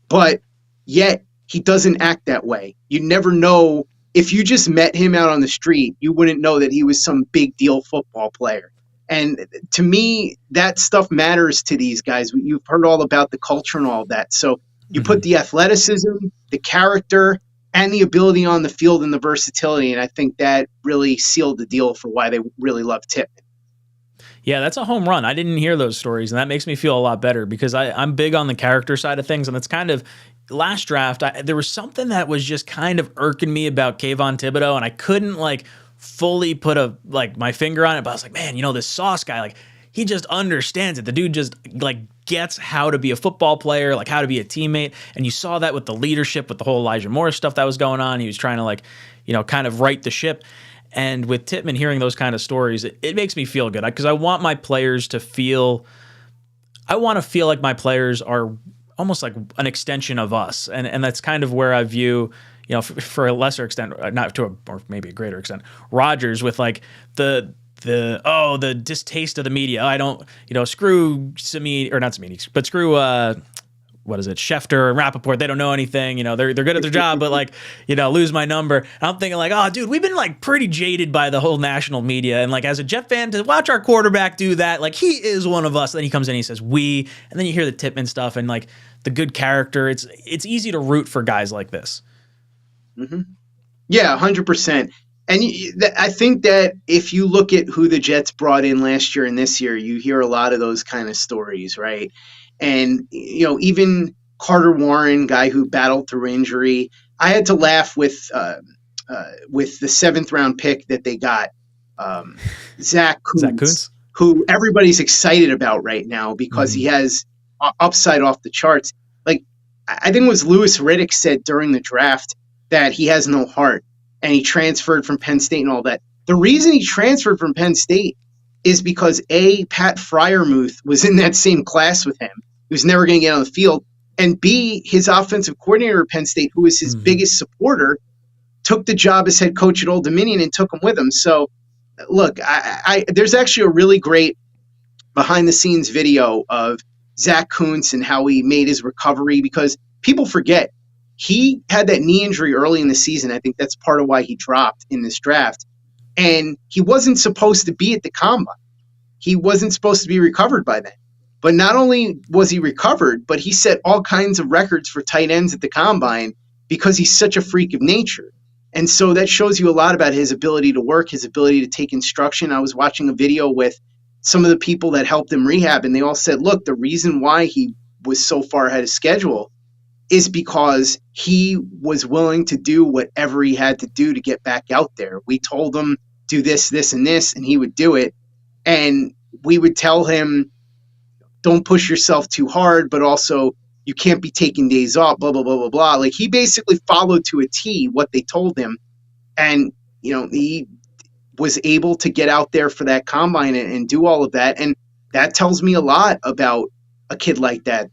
but yet he doesn't act that way. You never know. If you just met him out on the street, you wouldn't know that he was some big deal football player." And to me, that stuff matters to these guys. You've heard all about the culture and all that. So you put the athleticism, the character, and the ability on the field and the versatility. And I think that really sealed the deal for why they really love Tippmann. Yeah, that's a home run. I didn't hear those stories, and that makes me feel a lot better because I'm big on the character side of things, and it's kind of last draft. There was something that was just kind of irking me about Kayvon Thibodeaux, and I couldn't fully put my finger on it. But I was like, man, this Sauce guy, he just understands it. The dude just gets how to be a football player, how to be a teammate, and you saw that with the leadership, with the whole Elijah Morris stuff that was going on. He was trying to kind of right the ship. And with Tippmann, hearing those kind of stories, it makes me feel good because I want my players to feel. I want to feel like my players are almost like an extension of us, and that's kind of where I view, for a lesser extent, not to or maybe a greater extent, Rodgers with the distaste of the media. I don't, screw Samini, or not Samini, but screw what is it, Schefter and Rappaport. They don't know anything. They're good at their job, but lose my number. And I'm thinking oh, dude, we've been pretty jaded by the whole national media. And as a Jet fan, to watch our quarterback do that, he is one of us. And then he comes in and he says, we, and then you hear the Tippmann stuff and the good character. It's easy to root for guys like this. Mm-hmm. Yeah, 100%. And I think that if you look at who the Jets brought in last year and this year, you hear a lot of those kind of stories, right? And, even Carter Warren, guy who battled through injury, I had to laugh with the 7th round pick that they got, Zach Kuntz, who everybody's excited about right now because he has upside off the charts. I think it was Louis Riddick said during the draft that he has no heart and he transferred from Penn State and all that. The reason he transferred from Penn State is because A, Pat Freiermuth was in that same class with him. He was never going to get on the field. And B, his offensive coordinator at Penn State, who was his biggest supporter, took the job as head coach at Old Dominion and took him with him. So, look, there's actually a really great behind-the-scenes video of Zach Kuntz and how he made his recovery because people forget he had that knee injury early in the season. I think that's part of why he dropped in this draft. And he wasn't supposed to be at the combine. He wasn't supposed to be recovered by then. But not only was he recovered, but he set all kinds of records for tight ends at the combine because he's such a freak of nature. And so that shows you a lot about his ability to work, his ability to take instruction. I was watching a video with some of the people that helped him rehab, and they all said, look, the reason why he was so far ahead of schedule is because he was willing to do whatever he had to do to get back out there. We told him, do this, this, and this, and he would do it. And we would tell him, don't push yourself too hard, but also you can't be taking days off, blah, blah, blah, blah, blah. He basically followed to a T what they told him. And, he was able to get out there for that combine and do all of that. And that tells me a lot about a kid like that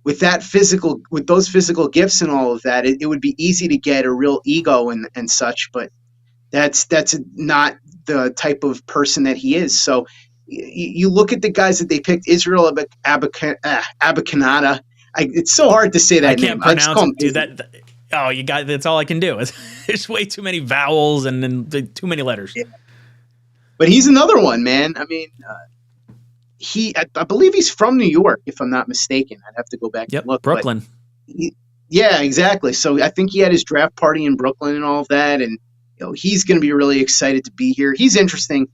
with those physical gifts and all of that, it would be easy to get a real ego and such, but that's not the type of person that he is. So you look at the guys that they picked, Israel Abanikanda. It's so hard to say that I can't name. pronounce it, dude. Oh, you got that's all I can do. There's way too many vowels and too many letters. Yeah. But he's another one, man. I mean, I believe he's from New York, if I'm not mistaken. I'd have to go back and look. Brooklyn. Yeah, exactly. So I think he had his draft party in Brooklyn and all of that, and he's going to be really excited to be here. He's interesting.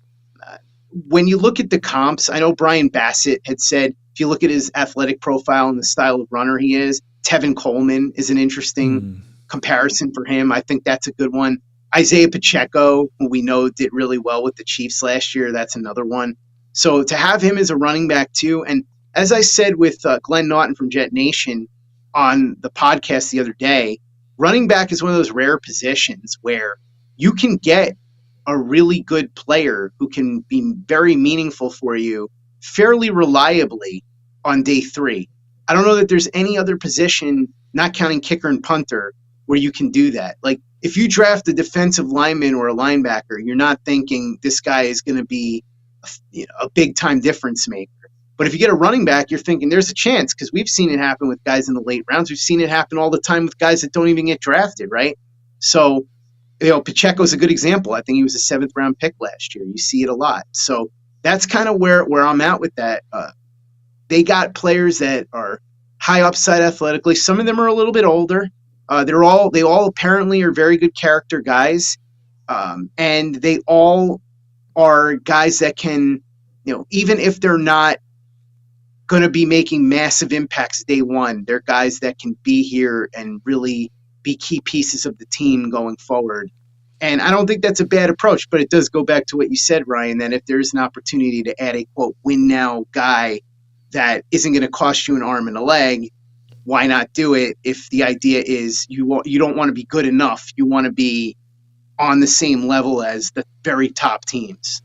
When you look at the comps, I know Brian Bassett had said if you look at his athletic profile and the style of runner he is, Tevin Coleman is an interesting comparison for him. I think that's a good one. Isaiah Pacheco, who we know did really well with the Chiefs last year, that's another one. So to have him as a running back too, and as I said with Glenn Naughton from Jet Nation on the podcast the other day, running back is one of those rare positions where you can get a really good player who can be very meaningful for you fairly reliably on day 3. I don't know that there's any other position, not counting kicker and punter, where you can do that. Like if you draft a defensive lineman or a linebacker, you're not thinking this guy is going to be a big time difference maker. But if you get a running back, you're thinking there's a chance, because we've seen it happen with guys in the late rounds. We've seen it happen all the time with guys that don't even get drafted, right? So, Pacheco's a good example. I think he was a 7th round pick last year. You see it a lot. So that's kind of where I'm at with that. They got players that are high upside athletically. Some of them are a little bit older. They all apparently are very good character guys. And they all are guys that can, even if they're not going to be making massive impacts day one, they're guys that can be here and really be key pieces of the team going forward. And I don't think that's a bad approach, but it does go back to what you said, Ryan, that if there's an opportunity to add a, quote, win now guy that isn't going to cost you an arm and a leg, why not do it if the idea is you don't want to be good enough, you want to be on the same level as the very top teams.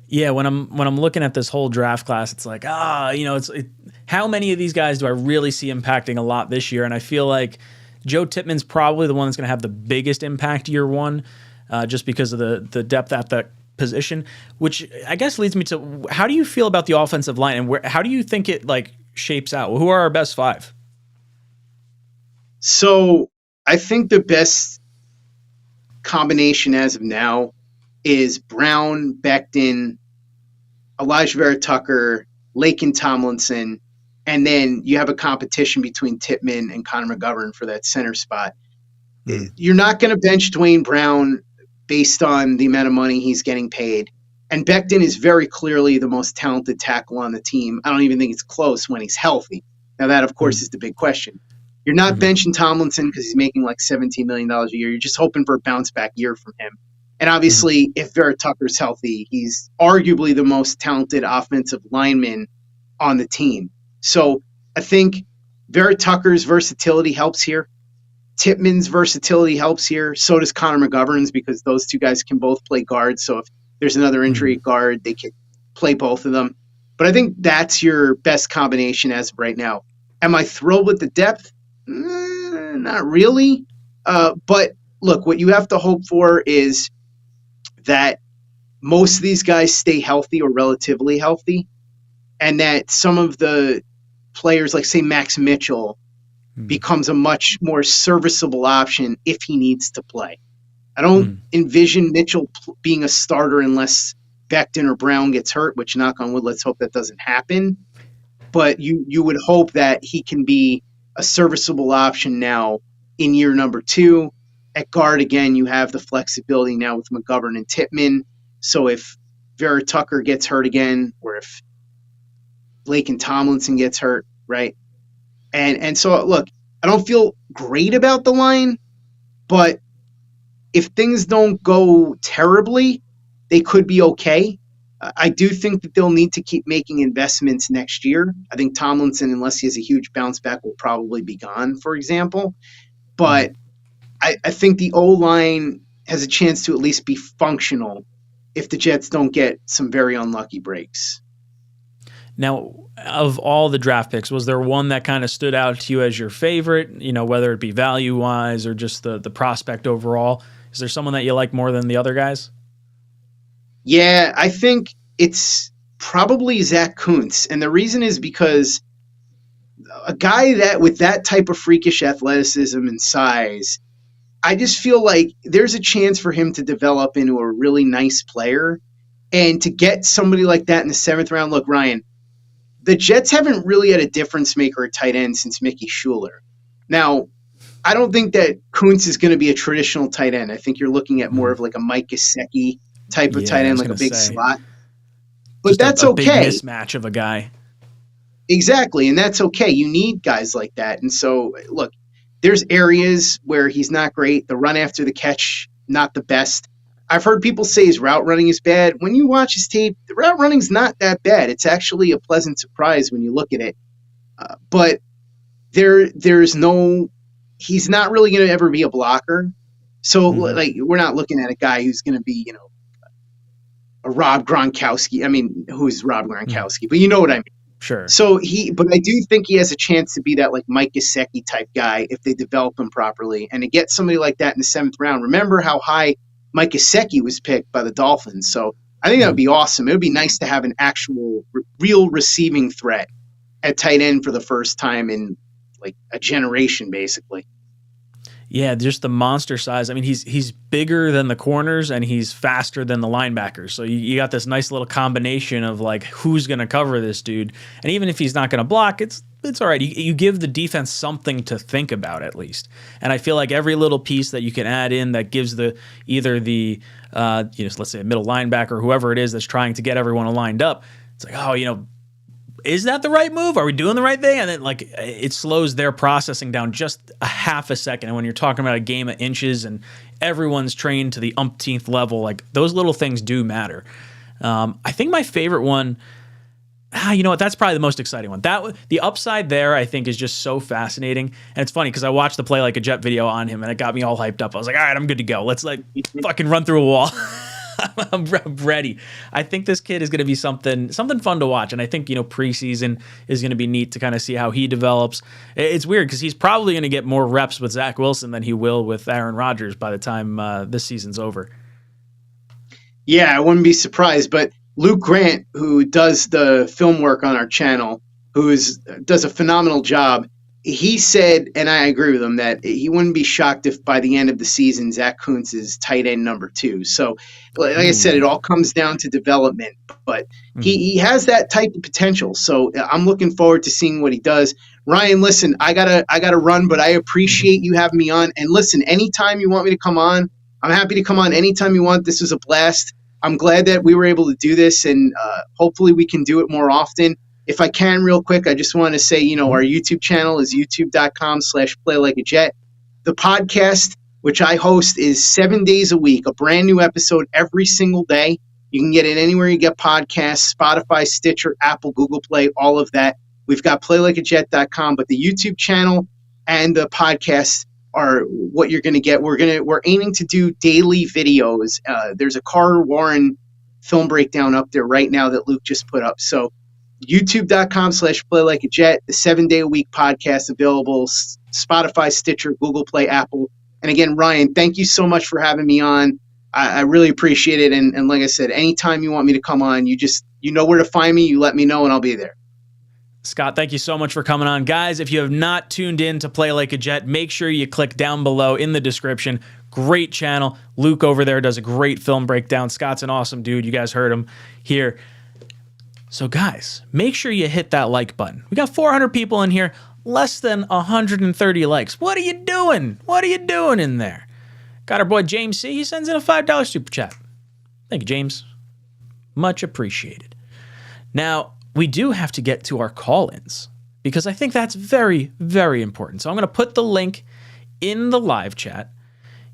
Yeah, when I'm looking at this whole draft class, it's like, how many of these guys do I really see impacting a lot this year? And I feel like Joe Tippmann's probably the one that's going to have the biggest impact year one, just because of the depth at that position, which I guess leads me to, how do you feel about the offensive line, and how do you think it shapes out? Who are our best 5? So I think the best combination as of now is Brown, Becton, Elijah Vera Tucker, Laken Tomlinson, and then you have a competition between Tippmann and Connor McGovern for that center spot. You're not going to bench Dwayne Brown based on the amount of money he's getting paid. And Becton is very clearly the most talented tackle on the team. I don't even think it's close when he's healthy. Now that, of course, is the big question. You're not benching Tomlinson because he's making like $17 million a year. You're just hoping for a bounce back year from him. And obviously, if Vera Tucker's healthy, he's arguably the most talented offensive lineman on the team. So I think Vera Tucker's versatility helps here. Tippmann's versatility helps here. So does Connor McGovern's, because those two guys can both play guard. So if there's another injury at guard, they can play both of them. But I think that's your best combination as of right now. Am I thrilled with the depth? Not really. But look, what you have to hope for is that most of these guys stay healthy or relatively healthy, and that some of the players, like say Max Mitchell, becomes a much more serviceable option if he needs to play. I don't envision Mitchell being a starter unless Becton or Brown gets hurt, which, knock on wood, let's hope that doesn't happen. But you would hope that he can be a serviceable option now in year number 2. At guard, again, you have the flexibility now with McGovern and Tippmann. So if Vera Tucker gets hurt again, or if Laken Tomlinson gets hurt, right? And so, look, I don't feel great about the line, but if things don't go terribly, they could be okay. I do think that they'll need to keep making investments next year. I think Tomlinson, unless he has a huge bounce back, will probably be gone, for example. But I think the O-line has a chance to at least be functional if the Jets don't get some very unlucky breaks. Now, of all the draft picks, was there one that kind of stood out to you as your favorite, whether it be value-wise or just the prospect overall? Is there someone that you like more than the other guys? Yeah, I think it's probably Zach Kuntz. And the reason is because a guy that with that type of freakish athleticism and size, I just feel like there's a chance for him to develop into a really nice player. And to get somebody like that in the 7th round, look, Ryan, the Jets haven't really had a difference maker at tight end since Mickey Schuler. Now, I don't think that Kuntz is going to be a traditional tight end. I think you're looking at more of like a Mike Gesicki type of tight end, like a big slot. But just that's a okay. Big mismatch of a guy. Exactly, and that's okay. You need guys like that. And so, look, there's areas where he's not great. The run after the catch, not the best. I've heard people say his route running is bad. When you watch his tape, the route running's not that bad. It's actually a pleasant surprise when you look at it. But there's no – he's not really going to ever be a blocker. So, like, we're not looking at a guy who's going to be, you know, a Rob Gronkowski. I mean, who's Rob Gronkowski? But you know what I mean. Sure. So but I do think he has a chance to be that like Mike Gesicki type guy if they develop him properly. And to get somebody like that in the 7th round, remember how high Mike Gesicki was picked by the Dolphins. So I think that would be awesome. It would be nice to have an actual real receiving threat at tight end for the first time in like a generation, basically. Yeah, just the monster size. I mean, he's bigger than the corners and he's faster than the linebackers. So you got this nice little combination of like who's going to cover this dude. And even if he's not going to block, it's all right. You give the defense something to think about at least. And I feel like every little piece that you can add in that gives either the let's say a middle linebacker or whoever it is that's trying to get everyone lined up. It's like, oh, is that the right move? Are we doing the right thing? And then like it slows their processing down just a half a second. And when you're talking about a game of inches and everyone's trained to the umpteenth level, like those little things do matter. I think my favorite one, you know what? That's probably the most exciting one. The upside there, I think, is just so fascinating. And it's funny because I watched the Play Like a Jet video on him and it got me all hyped up. I was like, all right, I'm good to go. Let's like fucking run through a wall. I'm ready. I think this kid is going to be something fun to watch. And I think, preseason is going to be neat to kind of see how he develops. It's weird because he's probably going to get more reps with Zach Wilson than he will with Aaron Rodgers by the time this season's over. Yeah, I wouldn't be surprised. But Luke Grant, who does the film work on our channel, does a phenomenal job, he said, and I agree with him, that he wouldn't be shocked if by the end of the season, Zach Kuntz is tight end number 2. So, like I said, it all comes down to development, but he has that type of potential. So I'm looking forward to seeing what he does. Ryan, listen, I gotta run, but I appreciate you having me on. And listen, anytime you want me to come on, I'm happy to come on anytime you want. This was a blast. I'm glad that we were able to do this, and hopefully we can do it more often. If I can, real quick, I just want to say, our YouTube channel is youtube.com/playlikeajet. The podcast, which I host, is 7 days a week, a brand new episode every single day. You can get it anywhere you get podcasts, Spotify, Stitcher, Apple, Google Play, all of that. We've got playlikeajet.com, but the YouTube channel and the podcast are what you're going to get. We're aiming to do daily videos. There's a Carter Warren film breakdown up there right now that Luke just put up. So youtube.com/playlikeajet, the 7-day-a-week podcast available, Spotify, Stitcher, Google Play, Apple. And again, Ryan, thank you so much for having me on. I really appreciate it. And like I said, anytime you want me to come on, you know where to find me. You let me know and I'll be there. Scott, thank you so much for coming on. Guys, if you have not tuned in to Play Like a Jet, make sure you click down below in the description. Great channel. Luke over there does a great film breakdown. Scott's an awesome dude. You guys heard him here. So guys, make sure you hit that like button. We got 400 people in here, less than 130 likes. What are you doing? What are you doing in there? Got our boy James C. He sends in a $5 super chat. Thank you, James. Much appreciated. Now, we do have to get to our call-ins because I think that's very, very important. So I'm going to put the link in the live chat.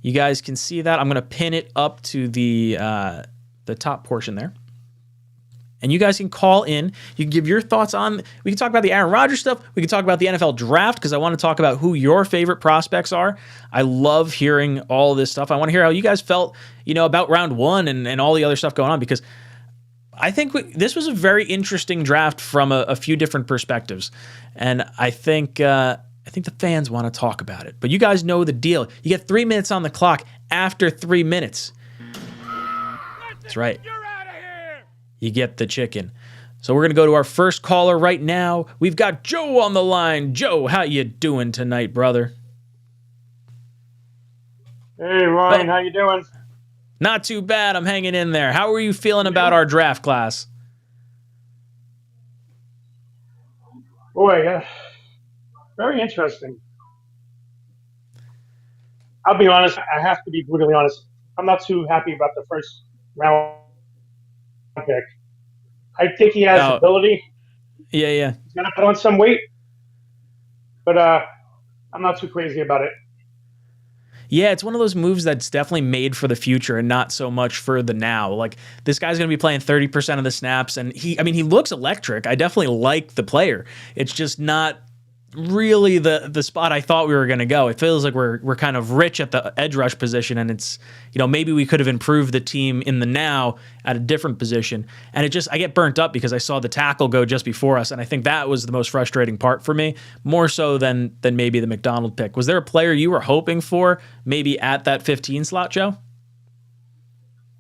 You guys can see that. I'm going to pin it up to the top portion there. And you guys can call in. You can give your thoughts on. We can talk about the Aaron Rodgers stuff. We can talk about the NFL draft because I want to talk about who your favorite prospects are. I love hearing all this stuff. I want to hear how you guys felt, about round 1 and all the other stuff going on because I think this was a very interesting draft from a few different perspectives, and I think the fans want to talk about it. But you guys know the deal. You get 3 minutes on the clock. After 3 minutes, that's right, you get the chicken. So we're going to go to our first caller right now. We've got Joe on the line. Joe, how you doing tonight, brother? Hey, Ryan, how you doing? Not too bad. I'm hanging in there. How are you feeling about our draft class? Boy, very interesting. I'll be honest. I have to be brutally honest. I'm not too happy about the first round pick. I think he has ability. Yeah. He's going to put on some weight, but I'm not too crazy about it. Yeah, it's one of those moves that's definitely made for the future and not so much for the now. Like, this guy's going to be playing 30% of the snaps, and he looks electric. I definitely like the player. It's just not really the spot I thought we were going to go. It feels like we're kind of rich at the edge rush position, and it's, maybe we could have improved the team in the now at a different position. And I get burnt up because I saw the tackle go just before us, and I think that was the most frustrating part for me, more so than maybe the McDonald pick. Was there a player you were hoping for maybe at that 15 slot, Joe?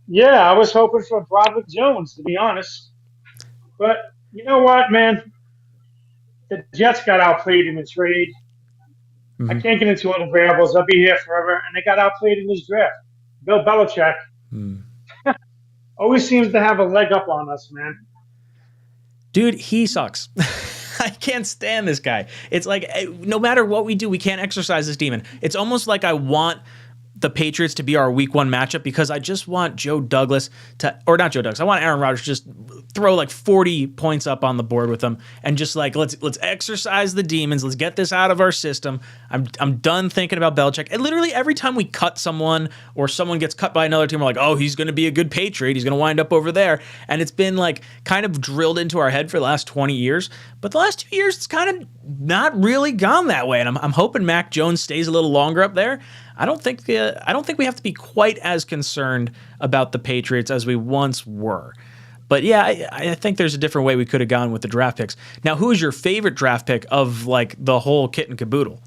Yeah, I was hoping for Broderick Jones, to be honest. But you know what, man? The Jets got outplayed in the trade. Mm-hmm. I can't get into all the variables. I'll be here forever. And they got outplayed in this draft. Bill Belichick always seems to have a leg up on us, man. Dude, he sucks. I can't stand this guy. It's like, no matter what we do, we can't exercise this demon. It's almost like I want the Patriots to be our week 1 matchup because I just want Joe Douglas or not Joe Douglas. I want Aaron Rodgers to just throw like 40 points up on the board with them and just like, let's exercise the demons. Let's get this out of our system. I'm done thinking about Belichick. And literally every time we cut someone or someone gets cut by another team, we're like, oh, he's going to be a good Patriot. He's going to wind up over there. And it's been like kind of drilled into our head for the last 20 years. But the last 2 years, it's kind of not really gone that way. And I'm hoping Mac Jones stays a little longer up there. I don't think we have to be quite as concerned about the Patriots as we once were. But yeah, I think there's a different way we could have gone with the draft picks. Now, who is your favorite draft pick of like the whole kit and caboodle?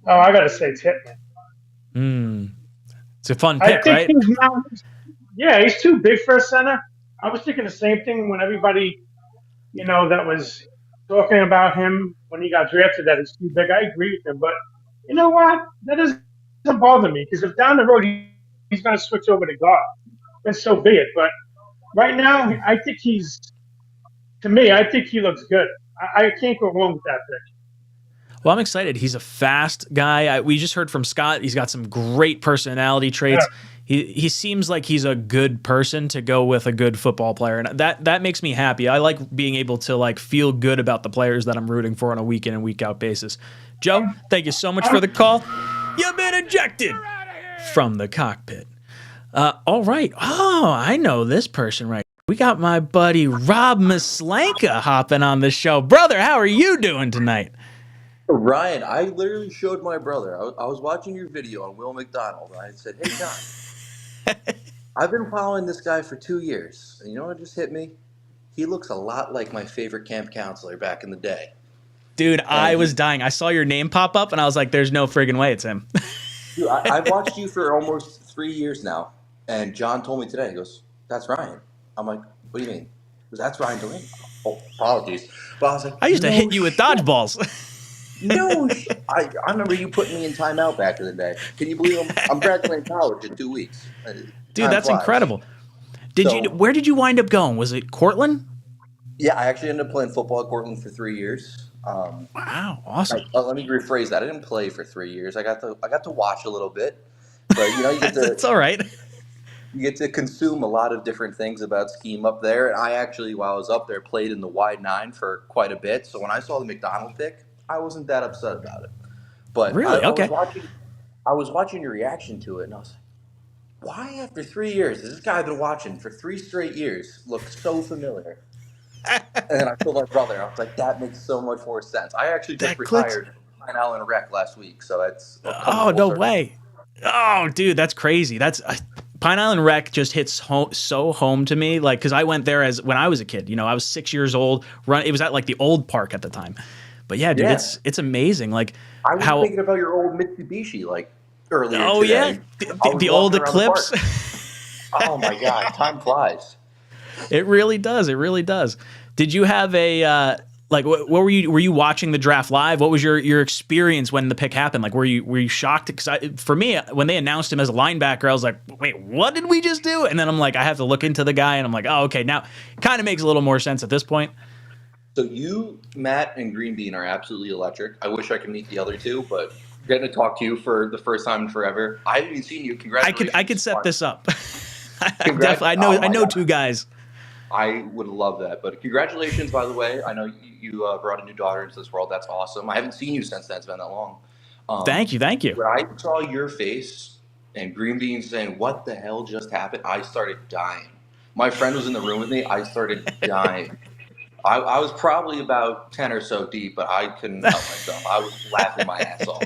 Oh, I gotta say Tippmann. It's a fun pick, right? He's too big for a center. I was thinking the same thing when everybody, that was talking about him when he got drafted, that he's too big. I agree with him, but you know what? That doesn't bother me because if down the road he's going to switch over to guard, then so be it. But right now, I think he looks good. I can't go wrong with that pick. Well, I'm excited. He's a fast guy. We just heard from Scott. He's got some great personality traits. Yeah. He seems like he's a good person to go with a good football player, and that makes me happy. I like being able to like feel good about the players that I'm rooting for on a week in and week out basis. Joe, thank you so much for the call. You've been ejected from the cockpit. All right. Oh, I know this person right. We got my buddy Rob Maslanka hopping on the show. Brother, how are you doing tonight? Ryan, I literally showed my brother. I was watching your video on Will McDonald. I said, hey, John, I've been following this guy for 2 years. And you know what just hit me? He looks a lot like my favorite camp counselor back in the day. Dude, I was dying. I saw your name pop up, and I was like, there's no friggin' way it's him. Dude, I've watched you for almost 3 years now, and John told me today, he goes, that's Ryan. I'm like, what do you mean? He goes, that's Ryan Delaney. Oh, apologies. But I was like, I used to hit you with dodgeballs. I remember you putting me in timeout back in the day. Can you believe I'm graduating college in 2 weeks? Dude, that's incredible. Where did you wind up going? Was it Cortland? Yeah, I actually ended up playing football at Cortland for 3 years. Wow, awesome. Let me rephrase that. I didn't play for 3 years. I got to watch a little bit, but you get to. It's all right. You get to consume a lot of different things about scheme up there. And I actually, while I was up there, played in the wide 9 for quite a bit. So when I saw the McDonald pick, I wasn't that upset about it. But really, okay. I was watching your reaction to it, and I was like, why after 3 years has this guy I've been watching for 3 straight years look so familiar? And then I told my brother, I was like, that makes so much more sense. I actually just retired from Pine Island Rec last week, so that's no way. Oh, dude, that's crazy. That's Pine Island Rec just hits so home to me, like, because I went there when I was a kid. I was 6 years old. It was at like the old park at the time. But yeah, dude, it's amazing. Like, I was thinking about your old Mitsubishi like earlier. Oh today. Yeah, the old Eclipse. Oh my God, time flies. It really does. It really does. Did you have a like what were you watching the draft live? What was your experience when the pick happened? Like were you shocked? Because for me, when they announced him as a linebacker, I was like, wait, what did we just do? And then I'm like, I have to look into the guy, and I'm like, oh, okay, now it kind of makes a little more sense at this point. So you, Matt, and Green Bean are absolutely electric. I wish I could meet the other two, but getting to talk to you for the first time in forever. I haven't even seen you. Congratulations. I could set this up. Congrats. I know two guys. I would love that. But congratulations, by the way. I know you brought a new daughter into this world. That's awesome. I haven't seen you since then. It's been that long. Thank you. When I saw your face and Green Bean saying, "What the hell just happened?" I started dying. My friend was in the room with me. I started dying. I was probably about 10 or so deep, but I couldn't help myself. I was laughing my ass off.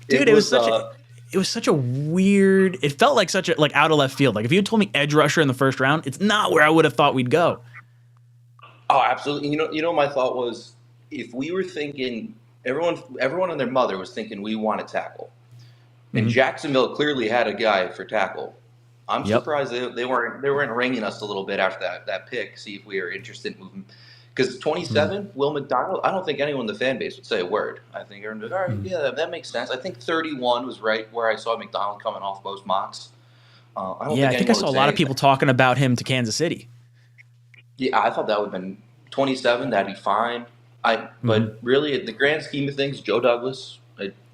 Dude, it was such a weird. It felt like such a like out of left field. Like if you had told me edge rusher in the first round, it's not where I would have thought we'd go. Oh, absolutely. You know, my thought was if we were thinking everyone and their mother was thinking we want to tackle, and Jacksonville clearly had a guy for tackle. I'm surprised they weren't ringing us a little bit after that pick, see if we were interested in moving. Because 27, Will McDonald, I don't think anyone in the fan base would say a word. I think everyone would be all right, yeah, that makes sense. I think 31 was right where I saw McDonald coming off most mocks. I think I saw a lot of people talking about him to Kansas City. Yeah, I thought that would have been 27, that'd be fine. But really, in the grand scheme of things, Joe Douglas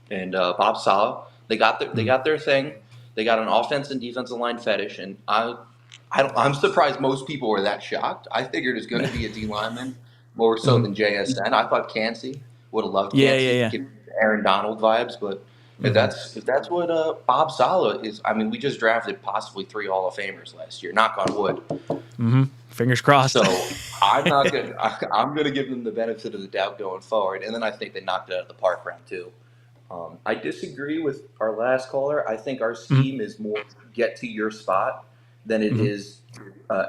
and Bob Saleh, they got their thing. They got an offense and defensive line fetish, and I'm surprised most people were that shocked. I figured it was going to be a D lineman more so than JSN. I thought Cansey would have loved Cansey, give Aaron Donald vibes, but if that's what Bob Saleh is, I mean, we just drafted possibly 3 Hall of Famers last year. Knock on wood. Fingers crossed. So I'm gonna give them the benefit of the doubt going forward, and then I think they knocked it out of the park round 2. I disagree with our last caller. I think our scheme is more get to your spot than it is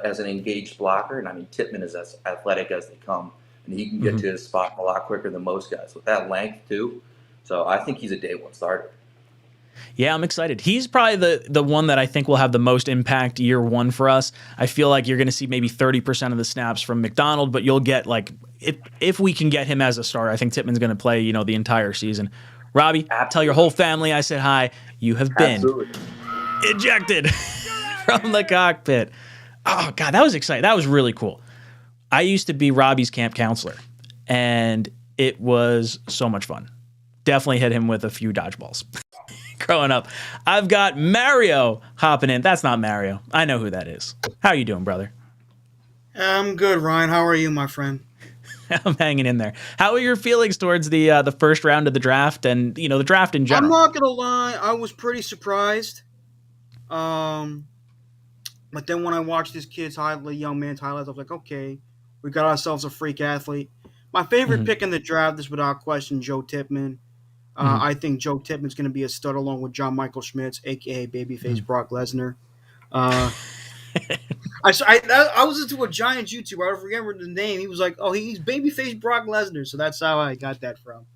as an engaged blocker. And I mean, Tippmann is as athletic as they come, and he can get to his spot a lot quicker than most guys with that length too. So I think he's a day one starter. Yeah, I'm excited. He's probably the one that I think will have the most impact year one for us. I feel like you're going to see maybe 30% of the snaps from McDonald, but you'll get like if we can get him as a starter, I think Tippmann's going to play the entire season. Robbie, tell your whole family I said hi. You have been ejected from the cockpit. Oh, God, that was exciting. That was really cool. I used to be Robbie's camp counselor, and it was so much fun. Definitely hit him with a few dodgeballs growing up. I've got Mario hopping in. That's not Mario. I know who that is. How you doing, brother? I'm good, Ryan. How are you, my friend? I'm hanging in there. How are your feelings towards the first round of the draft and the draft in general? I'm not gonna lie, I was pretty surprised. But then when I watched this kid's young man's highlights, I was like, okay, we got ourselves a freak athlete. My favorite pick in the draft is without question Joe Tippmann. I think Joe Tippmann's going to be a stud along with John Michael Schmitz, aka Babyface Brock Lesnar. I was into a Giants YouTuber. I forget the name. He was like, "Oh, he's Babyface Brock Lesnar." So that's how I got that from.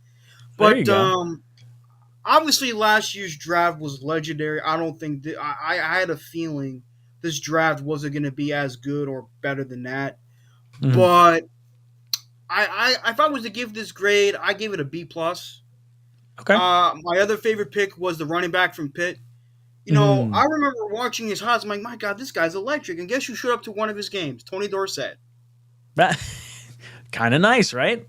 But obviously, last year's draft was legendary. I don't think I had a feeling this draft wasn't going to be as good or better than that. But if I was to give this grade, I give it a B+. Okay. My other favorite pick was the running back from Pitt. I remember watching his highlights. I'm like, my God, this guy's electric. And guess who showed up to one of his games? Tony Dorsett. Kind of nice, right?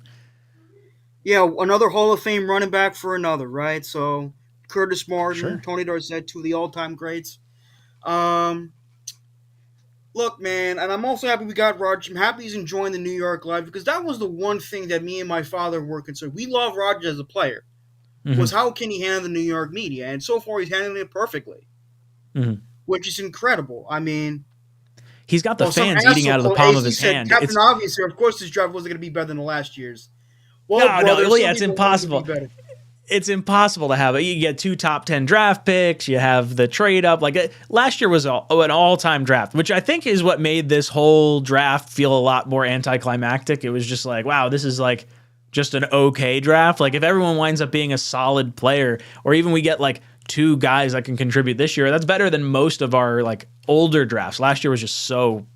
Yeah, another Hall of Fame running back for another, right? So Curtis Martin, Tony Dorsett, 2 of the all-time greats. Look, man, and I'm also happy we got Rodgers. I'm happy he's enjoying the New York Live because that was the one thing that me and my father were concerned. We love Rodgers as a player. Was how can he handle the New York media? And so far, he's handling it perfectly, which is incredible. I mean, he's got the fans eating out of the palm of his hand. Captain Obvious here. Of course, this draft wasn't going to be better than the last year's. It's impossible. It's impossible to have it. You get 2 top 10 draft picks. You have the trade up. Like last year was an all-time draft, which I think is what made this whole draft feel a lot more anticlimactic. It was just like, wow, this is like just an okay draft. Like if everyone winds up being a solid player, or even we get like 2 guys that can contribute this year, that's better than most of our like older drafts. Last year was just so,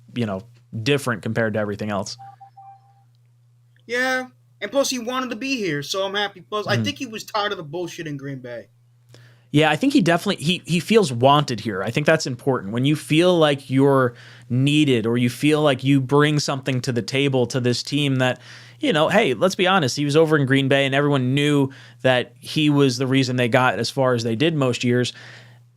different compared to everything else. Yeah, and plus he wanted to be here, so I'm happy. Plus, I think he was tired of the bullshit in Green Bay. Yeah, I think he definitely he feels wanted here. I think that's important. When you feel like you're needed or you feel like you bring something to the table to this team that, hey, let's be honest, he was over in Green Bay and everyone knew that he was the reason they got as far as they did most years.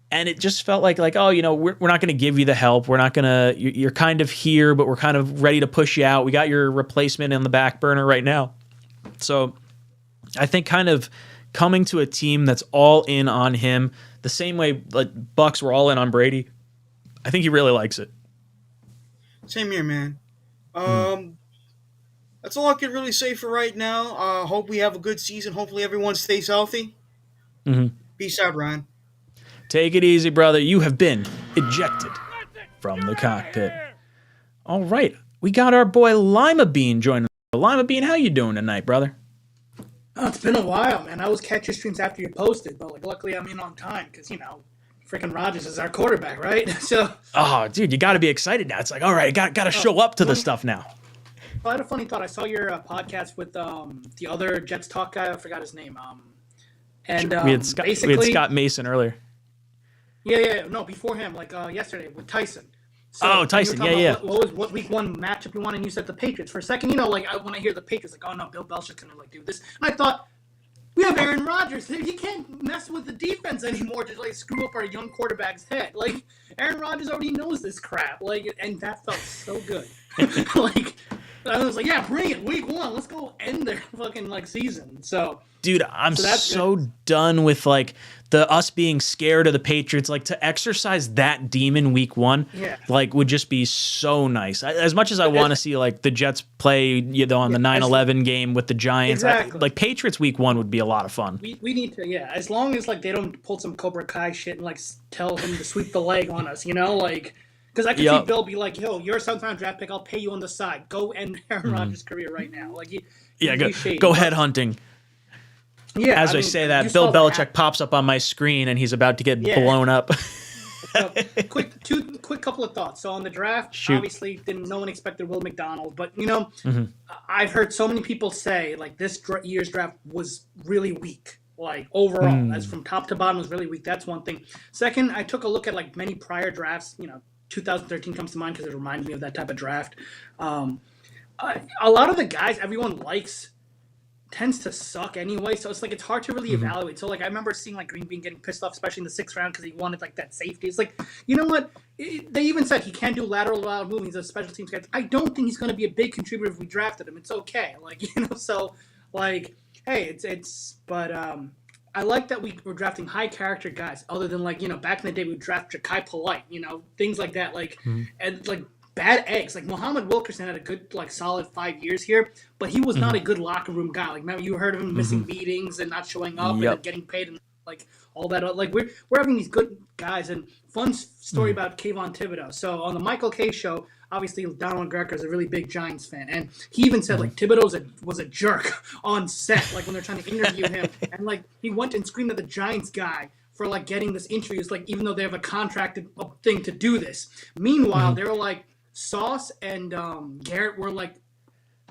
And it just felt like oh, we're not going to give you the help. We're not going to, you're kind of here, but we're kind of ready to push you out. We got your replacement in the back burner right now. So I think kind of coming to a team that's all in on him, the same way like Bucks were all in on Brady, I think he really likes it. Same here, man. That's all I can really say for right now. Hope we have a good season. Hopefully everyone stays healthy. Peace out, Ryan. Take it easy, brother. You have been ejected from the cockpit. All right. We got our boy Lima Bean joining. Lima Bean, how you doing tonight, brother? Oh, it's been a while, man. I always catch your streams after you posted, but luckily I'm in on time because freaking Rodgers is our quarterback, right? So. Oh, dude, you got to be excited now. It's like, all right, got to show up to the stuff now. I had a funny thought. I saw your podcast with the other Jets talk guy. I forgot his name. And we had Scott Mason earlier. Yeah. No, before him, yesterday with Tyson. So Tyson, yeah. What week one matchup you wanted? And you said the Patriots. For a second, when I hear the Patriots, oh no, Bill Belichick's gonna do this, and I thought we have Aaron Rodgers. He can't mess with the defense anymore to screw up our young quarterback's head. Aaron Rodgers already knows this crap. And that felt so good. I was like, yeah, bring it, week one. Let's go end their fucking season. So. Dude, I'm so done with the us being scared of the Patriots. To exercise that demon week one, would just be so nice. As much as I want to see the Jets play, on the 9/11 game with the Giants, exactly. Patriots week one would be a lot of fun. We need to, as long as they don't pull some Cobra Kai shit and tell him to sweep the leg on us, Because I could see Bill be like, yo, you're a sometime draft pick. I'll pay you on the side. Go end Aaron Rodgers' career right now. Go head hunting. Yeah, As I say that, Bill Belichick pops up on my screen and he's about to get blown up. Quick couple of thoughts. So on the draft, obviously, no one expected Will McDonald, but I've heard so many people say this year's draft was really weak. Overall, as from top to bottom was really weak. That's one thing. Second, I took a look at many prior drafts. 2013 comes to mind because it reminds me of that type of draft. A lot of the guys everyone likes tends to suck anyway, so it's hard to really evaluate. So I remember seeing Green Bean getting pissed off, especially in the 6th round, because he wanted that safety. It's you know what? They even said he can't do lateral moving. He's a special teams guy. I don't think he's going to be a big contributor if we drafted him. It's okay, So hey, but I like that we're drafting high character guys. Other than back in the day we would draft Ja'Kai Polite, things like that. And bad eggs. Muhammad Wilkerson had a good solid 5 years here, but he was not a good locker room guy. Remember you heard of him missing meetings and not showing up and then getting paid and all that. We're having these good guys. And fun story about Kayvon Thibodeau. So on the Michael Kay show, obviously Donald Grecker is a really big Giants fan, and he even said Thibodeau was a jerk on set, when they're trying to interview him, and he went and screamed at the Giants guy for getting this interview. It's even though they have a contracted thing to do this. Meanwhile, they were Sauce and Garrett were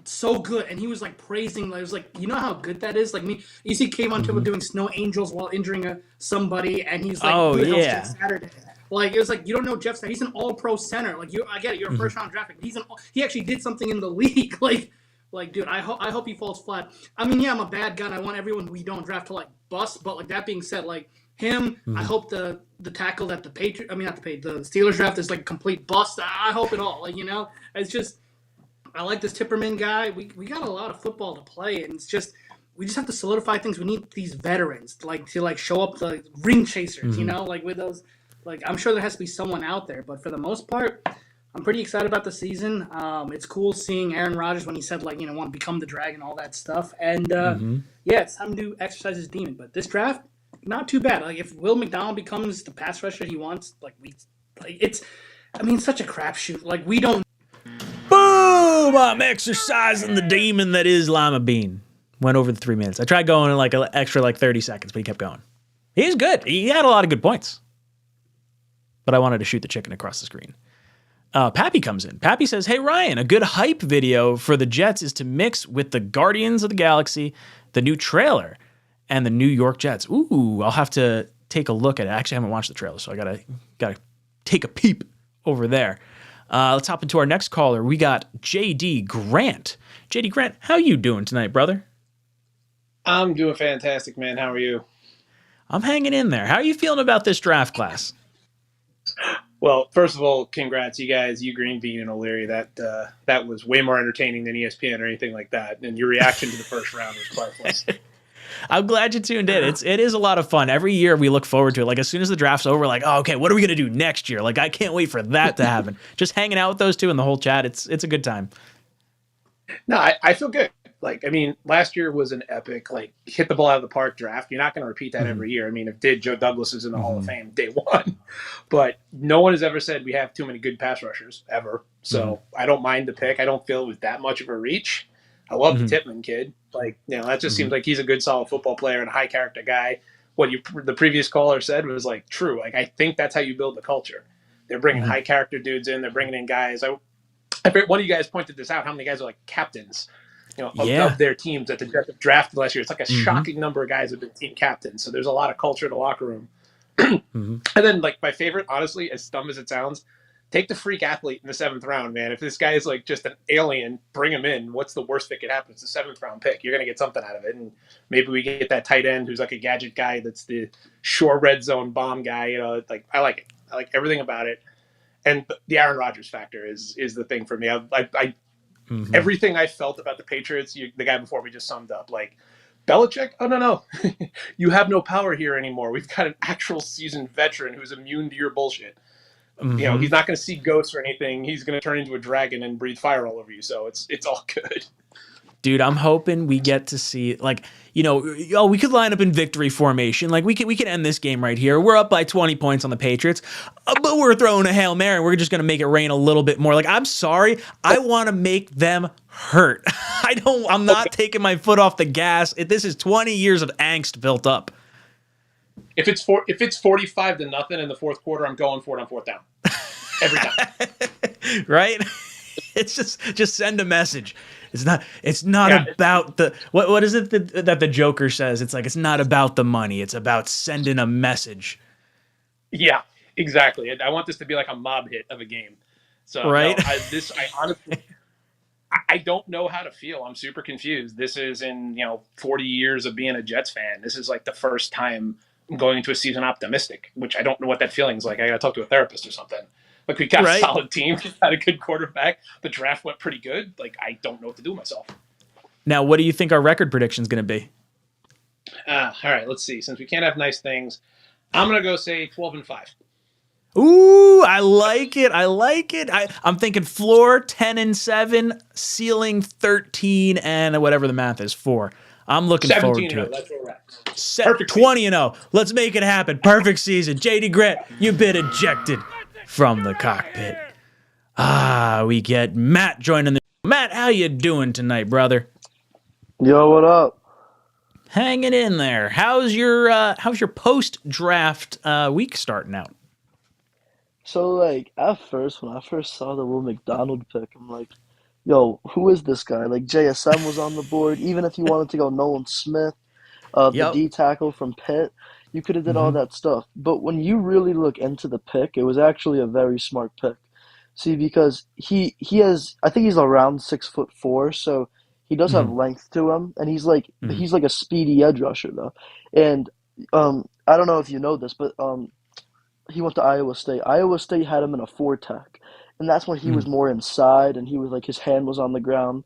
so good, and he was praising. It was you know how good that is. You see Kayvon Thibodeau doing Snow Angels while injuring somebody, and he's Jeff Saturday. It was you don't know Jeff Saturday. He's an All-Pro center. I get it. You're a first-round draft pick. He actually did something in the league. Dude, I hope he falls flat. I'm a bad guy. And I want everyone we don't draft to bust. But that being said, him, I hope the tackle that the Steelers draft is complete bust. I hope it all. It's just I like this Tipperman guy. We got a lot of football to play, and it's just we just have to solidify things. We need these veterans to show up the ring chasers. With those. I'm sure there has to be someone out there, but for the most part, I'm pretty excited about the season. It's cool seeing Aaron Rodgers when he said want to become the Dragon, all that stuff, and it's time to exercise his demon. But this draft. Not too bad. If Will McDonald becomes the pass rusher he wants, it's such a crapshoot. We don't. Boom! I'm exercising the demon that is Lima Bean. Went over the 3 minutes. I tried going in an extra 30 seconds, but he kept going. He's good. He had a lot of good points. But I wanted to shoot the chicken across the screen. Pappy comes in. Pappy says, "Hey Ryan, a good hype video for the Jets is to mix with the Guardians of the Galaxy, the new trailer, and the New York Jets." Ooh, I'll have to take a look at it. I actually haven't watched the trailer, so I gotta take a peep over there. Let's hop into our next caller. We got JD Grant. JD Grant, how you doing tonight, brother? I'm doing fantastic, man. How are you? I'm hanging in there. How are you feeling about this draft class? Well, first of all, congrats, you guys, you Green Bean and O'Leary. That was way more entertaining than ESPN or anything like that. And your reaction to the first round was priceless. I'm glad you tuned in. It is a lot of fun. Every year we look forward to it. Like as soon as the draft's over, like, oh, okay, what are we gonna do next year? Like I can't wait for that to happen. Just hanging out with those two in the whole chat. It's a good time. No, I feel good. Like, I mean, last year was an epic, like, hit the ball out of the park draft. You're not going to repeat that every year. I mean, if Joe Douglas is in the Hall of Fame day one, but no one has ever said we have too many good pass rushers ever. So I don't mind the pick. I don't feel it was that much of a reach. I love the Tippmann kid. Like, that just seems like he's a good, solid football player and a high character guy. What the previous caller said was like true. Like, I think that's how you build the culture. They're bringing high character dudes in. They're bringing in guys. I bet one of you guys pointed this out. How many guys are like captains? Of their teams that the Jets have drafted last year. It's like a shocking number of guys have been team captains. So there's a lot of culture in the locker room. And then, like, my favorite, honestly, as dumb as it sounds, take the freak athlete in the 7th round, man. If this guy is, like, just an alien, bring him in. What's the worst that could happen? It's a 7th round pick. You're going to get something out of it. And maybe we get that tight end who's like a gadget guy that's the sure red zone bomb guy. Like, I like it. I like everything about it. And the Aaron Rodgers factor is the thing for me. Everything I felt about the Patriots, the guy before me just summed up. Like, Belichick, oh, no. You have no power here anymore. We've got an actual seasoned veteran who's immune to your bullshit. He's not going to see ghosts or anything. He's going to turn into a dragon and breathe fire all over you. So it's all good. Dude, I'm hoping we get to see, like, we could line up in victory formation. Like, we can end this game right here. We're up by 20 points on the Patriots, but we're throwing a Hail Mary, and we're just going to make it rain a little bit more. Like, I'm sorry. I want to make them hurt. I'm not taking my foot off the gas. This is 20 years of angst built up. If it's 45-0 in the fourth quarter, I'm going for it on 4th down. Every time. Right? It's just send a message. It's not about the what is it that the Joker says? It's like it's not about the money. It's about sending a message. Yeah, exactly. I want this to be like a mob hit of a game. So right. I honestly I don't know how to feel. I'm super confused. This is in 40 years of being a Jets fan. This is like the first time I'm going into a season optimistic, which I don't know what that feeling's like. I got to talk to a therapist or something. Like, we got a solid team, just had a good quarterback. The draft went pretty good. Like, I don't know what to do with myself. Now, what do you think our record prediction is going to be? All right, let's see. Since we can't have nice things, I'm going to go say 12-5. Ooh, I like it. I'm thinking floor 10-7, ceiling 13, and whatever the math is, 4. I'm looking forward to it. That's where we're at. 20-0. Let's make it happen. Perfect season. JD Grant, you've been ejected from the cockpit. We get Matt joining the Matt, how you doing tonight, brother? Yo, what up? Hanging in there. How's your post-draft week starting out? So, like, at first, when I first saw the Will McDonald pick, I'm like, yo, who is this guy? Like, JSM was on the board. Even if you wanted to go Nolan Smith, the D tackle from Pitt, you could have did all that stuff. But when you really look into the pick, it was actually a very smart pick. See, because he has, I think he's around 6'4", so he does have length to him, and he's like a speedy edge rusher though. And I don't know if you know this, but he went to Iowa State. Iowa State had him in a 4-tech, and that's when he was more inside, and he was like his hand was on the ground.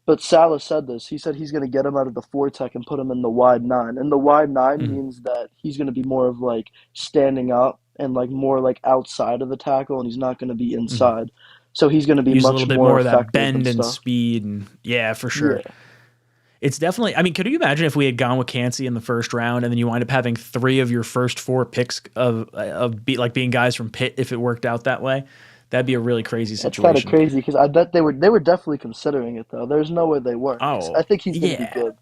But Salas said this. He said he's going to get him out of the 4-tech and put him in the wide 9. And the wide 9 means that he's going to be more of like standing up and like more like outside of the tackle, and he's not going to be inside. So he's going to be use much a little bit more more of that effective bend and stuff. speed, and yeah, for sure. Yeah. It's definitely. I mean, could you imagine if we had gone with Kancey in the first round, and then you wind up having 3 of your first 4 picks being guys from Pitt? If it worked out that way, that'd be a really crazy situation. That's kind of crazy because I bet they were definitely considering it though. There's no way they weren't. Oh, I think he's going to be good.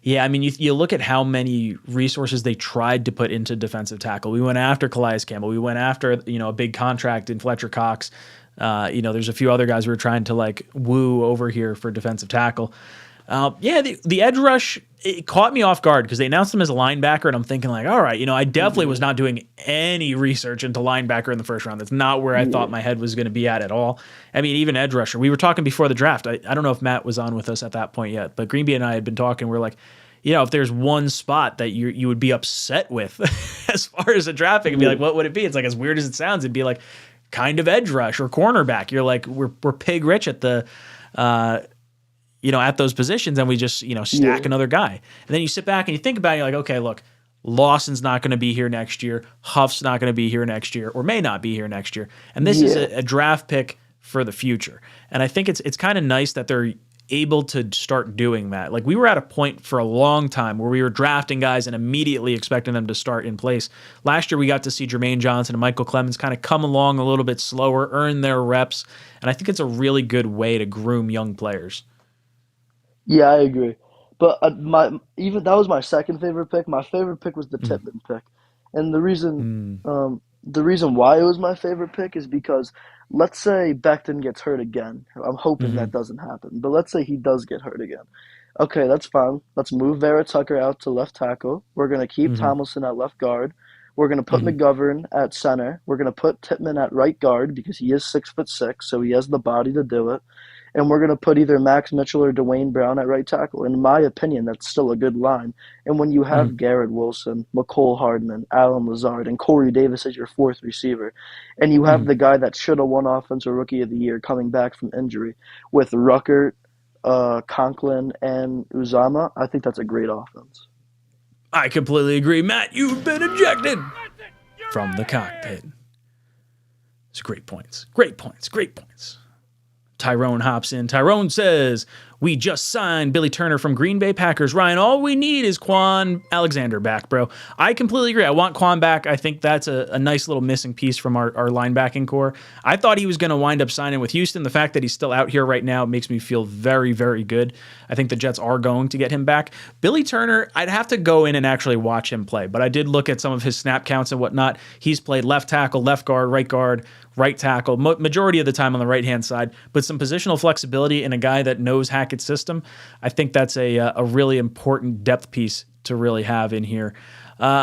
Yeah, I mean, you look at how many resources they tried to put into defensive tackle. We went after Calais Campbell. We went after a big contract in Fletcher Cox. There's a few other guys we were trying to like woo over here for defensive tackle. The edge rush, it caught me off guard because they announced him as a linebacker, and I'm thinking like, all right, I definitely was not doing any research into linebacker in the first round. That's not where I thought my head was going to be at all. I mean, even edge rusher. We were talking before the draft. I don't know if Matt was on with us at that point yet, but Greenby and I had been talking. We're like, if there's one spot that you would be upset with as far as a draft pick, and be like, what would it be? It's like, as weird as it sounds, it'd be like kind of edge rush or cornerback. You're like, we're pig rich at the at those positions, and we just, stack another guy. And then you sit back and you think about it, you're like, okay, look, Lawson's not going to be here next year. Huff's not going to be here next year, or may not be here next year. And this is a draft pick for the future. And I think it's kind of nice that they're able to start doing that. Like, we were at a point for a long time where we were drafting guys and immediately expecting them to start in place. Last year, we got to see Jermaine Johnson and Michael Clemens kind of come along a little bit slower, earn their reps. And I think it's a really good way to groom young players. Yeah, I agree. But that was my second favorite pick. My favorite pick was the Tippmann pick, and the reason why it was my favorite pick is because, let's say Becton gets hurt again. I'm hoping that doesn't happen, but let's say he does get hurt again. Okay, that's fine. Let's move Vera Tucker out to left tackle. We're gonna keep Tomlinson at left guard. We're gonna put McGovern at center. We're gonna put Tippmann at right guard because he is 6'6", so he has the body to do it. And we're going to put either Max Mitchell or Dwayne Brown at right tackle. In my opinion, that's still a good line. And when you have Garrett Wilson, McCole Hardman, Alan Lazard, and Corey Davis as your fourth receiver, and you have the guy that should have won Offensive Rookie of the Year coming back from injury with Ruckert, Conklin, and Uzama, I think that's a great offense. I completely agree. Matt, you've been ejected from the cockpit. It's great points. Great points. Great points. Tyrone hops in. Tyrone says, we just signed Billy Turner from Green Bay Packers. Ryan, all we need is Quan Alexander back, bro. I completely agree. I want Quan back. I think that's a nice little missing piece from our linebacking core. I thought he was going to wind up signing with Houston. The fact that he's still out here right now makes me feel very, very good. I think the Jets are going to get him back. Billy Turner, I'd have to go in and actually watch him play, but I did look at some of his snap counts and whatnot. He's played left tackle, left guard, right tackle, majority of the time on the right-hand side, but some positional flexibility in a guy that knows Hackett's system. I think that's a really important depth piece to really have in here.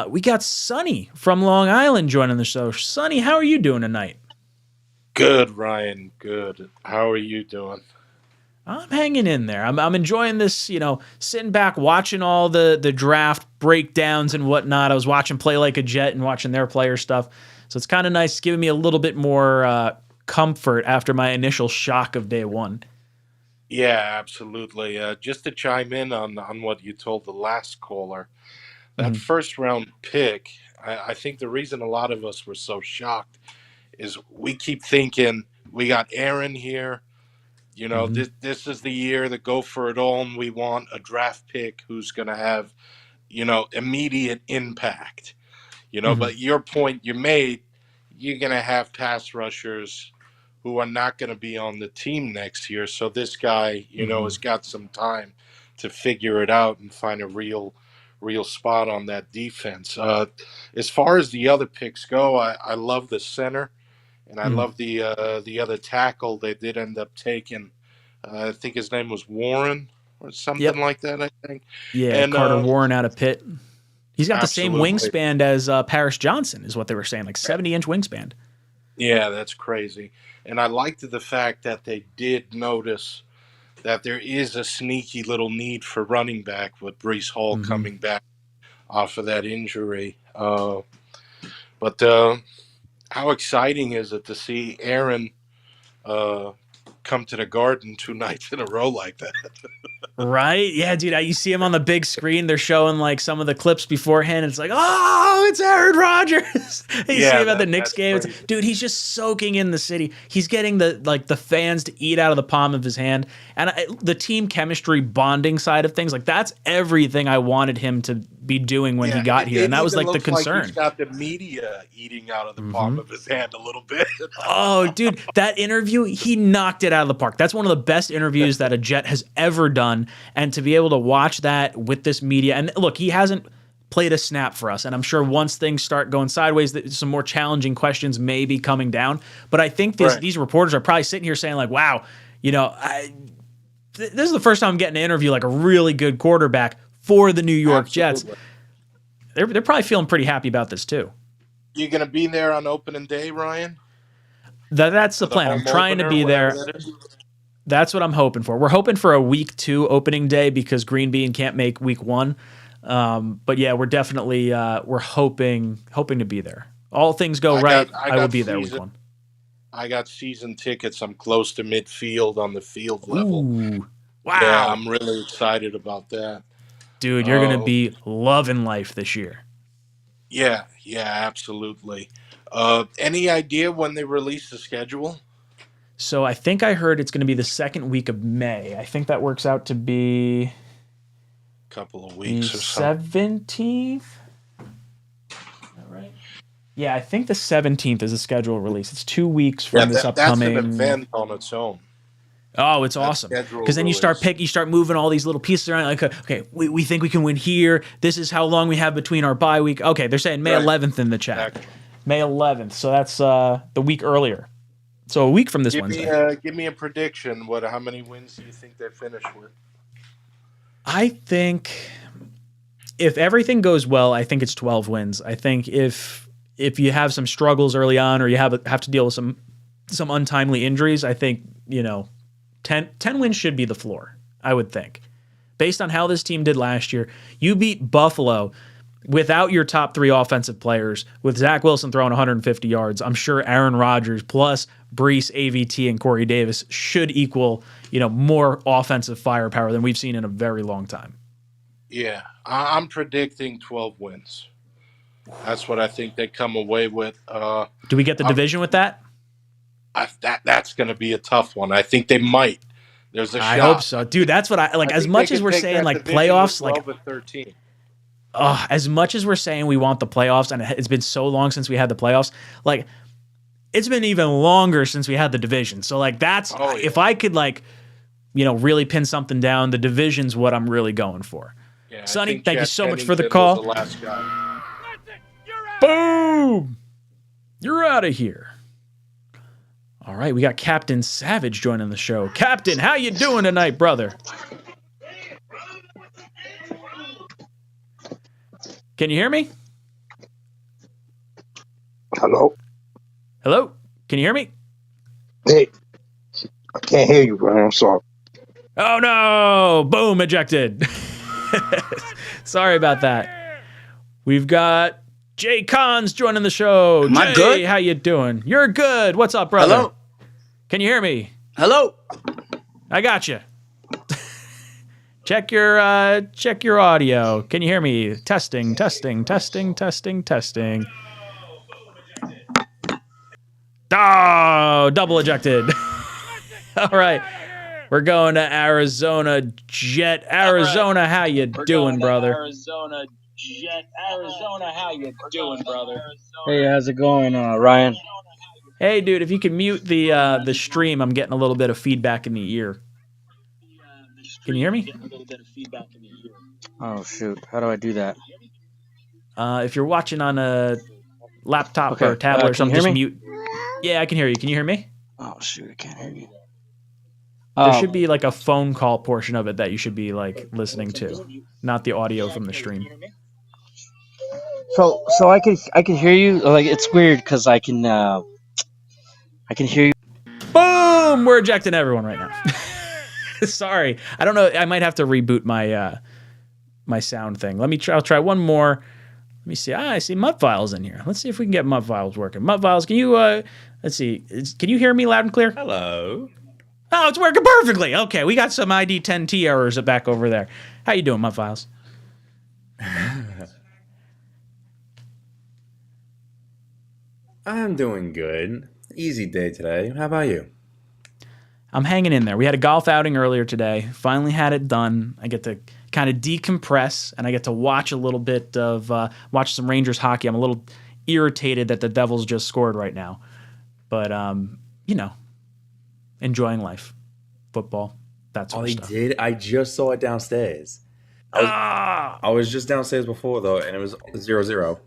We got Sonny from Long Island joining the show. Sonny, how are you doing tonight? Good, Ryan. Good. How are you doing? I'm hanging in there. I'm enjoying this, sitting back, watching all the draft breakdowns and whatnot. I was watching Play Like a Jet and watching their player stuff. So it's kind of nice. It's giving me a little bit more comfort after my initial shock of day one. Yeah, absolutely. Just to chime in on what you told the last caller, that first round pick, I think the reason a lot of us were so shocked is we keep thinking we got Aaron here. This is the year to go for it all, and we want a draft pick who's going to have, immediate impact. But your point you made, you're going to have pass rushers who are not going to be on the team next year. So this guy, has got some time to figure it out and find a real spot on that defense. As far as the other picks go, I love the center, and I love the other tackle they did end up taking. I think his name was Warren or something like that, I think. Yeah, and Carter Warren out of Pitt. He's got the same wingspan as Paris Johnson, is what they were saying, like 70-inch wingspan. Yeah, that's crazy. And I liked the fact that they did notice that there is a sneaky little need for running back with Breece Hall coming back off of that injury. But how exciting is it to see Aaron come to the Garden 2 nights in a row like that? Right? Yeah, dude. You see him on the big screen. They're showing like some of the clips beforehand. And it's like, oh, it's Aaron Rodgers. You see him at the Knicks game. Dude, he's just soaking in the city. He's getting the fans to eat out of the palm of his hand. And the team chemistry bonding side of things, like that's everything I wanted him to be doing when he got here. And that was like the concern. Like he's got the media eating out of the palm of his hand a little bit. Oh, dude, that interview, he knocked it out of the park. That's one of the best interviews that a Jet has ever done. And to be able to watch that with this media, and look, he hasn't played a snap for us. And I'm sure once things start going sideways, some more challenging questions may be coming down. But I think these reporters are probably sitting here saying like, wow, this is the first time I'm getting to interview like a really good quarterback for the New York Jets. They're probably feeling pretty happy about this too. You going to be there on opening day, Ryan? That's the plan. I'm trying to be there. That's what I'm hoping for. We're hoping for a week 2 opening day because Green Bean can't make week 1. But yeah, we're definitely we're hoping to be there. All things go right, I will be there week 1. I got season tickets. I'm close to midfield on the field level. Ooh, wow. Yeah, I'm really excited about that. Dude, you're going to be loving life this year. Yeah, absolutely. Any idea when they release the schedule? So I think I heard it's going to be the second week of May. I think that works out to be a couple of weeks or so. 17th? Is that right? Yeah, I think the 17th is the schedule release. It's 2 weeks from this upcoming. That's an event on its own. Oh, it's awesome. Because then you start moving all these little pieces around. Like, okay, we think we can win here. This is how long we have between our bye week. Okay, they're saying May 11th in the chat. Exactly. May 11th. So that's the week earlier. So a week from this Wednesday. Give me a prediction. How many wins do you think they finish with? I think if everything goes well, I think it's 12 wins. I think if you have some struggles early on or you have to deal with some untimely injuries, I think, 10 wins should be the floor, I would think. Based on how this team did last year, you beat Buffalo without your top 3 offensive players, with Zach Wilson throwing 150 yards. I'm sure Aaron Rodgers plus Brees, AVT, and Corey Davis should equal, more offensive firepower than we've seen in a very long time. Yeah, I'm predicting 12 wins. That's what I think they come away with. Do we get the division with that? That's going to be a tough one. I think they might. There's a shot. I hope so, dude. That's what I like. As much as we're saying like playoffs, like 13. As much as we're saying we want the playoffs, and it's been so long since we had the playoffs, like it's been even longer since we had the division. So like if I could really pin something down, the division's what I'm really going for. Yeah, Sonny, thank you so much for the call. The last guy. Boom! You're out of here. All right, we got Captain Savage joining the show. Captain, how you doing tonight, brother? Can you hear me? Hello? Hello? Can you hear me? Hey, I can't hear you, bro. I'm sorry. Oh, no. Boom, ejected. Sorry about that. We've got Jay Cons joining the show. Am I good? How you doing? You're good. What's up, brother? Hello? Can you hear me? Hello? I got you. Check your audio. Can you hear me? Testing. Oh, double ejected. All right. We're going to Arizona Jet. Arizona, how you doing, brother? Arizona Jet. Arizona, how you doing, brother? Hey, how's it going, Ryan? Hey, dude, if you can mute the stream, I'm getting a little bit of feedback in the ear. Can you hear me? Oh, shoot. How do I do that? If you're watching on a laptop or a tablet or something, just mute. Yeah, I can hear you. Can you hear me? Oh, shoot. I can't hear you. There should be like a phone call portion of it that you should be like listening to, not the audio from the stream. So I can hear you. Like it's weird because I can hear you. Boom! We're ejecting everyone right now. Sorry, I don't know. I might have to reboot my my sound thing. I'll try one more. Let me see. I see Mutt Files in here. Let's see if we can get Mutt Files working. Mutt Files, can you let's see. Can you hear me loud and clear? Hello. Oh, it's working perfectly. Okay, we got some ID10T errors back over there. How you doing, Mutt Files? I'm doing good. Easy day today. How about you? I'm hanging in there. We had a golf outing earlier today. Finally had it done. I get to kind of decompress, and I get to watch a little bit of watch some Rangers hockey. I'm a little irritated that the Devils just scored right now, but enjoying life, football. That's all he did. I just saw it downstairs. I was just downstairs before though, and it was 0-0.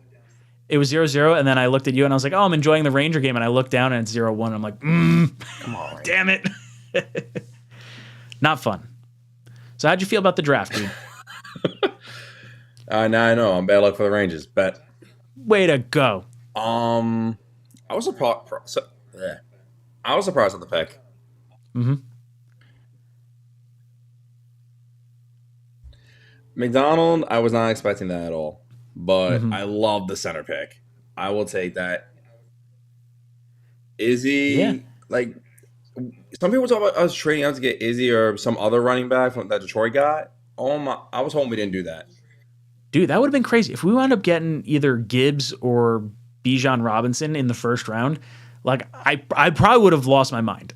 It was 0-0, and then I looked at you and I was like, "Oh, I'm enjoying the Ranger game," and I looked down and it's 0-1. I'm like, Come on, damn it, not fun. So how'd you feel about the draft, dude? Now I know I'm bad luck for the Rangers, but way to go. I was surprised. I was surprised at the pick. Mm-hmm. McDonald, I was not expecting that at all, but I love the center pick. I will take that. Izzy, like some people talk about us trading out to get Izzy or some other running back from that Detroit got. Oh my! I was hoping we didn't do that. Dude, that would have been crazy if we wound up getting either Gibbs or Bijan Robinson in the first round. Like I probably would have lost my mind.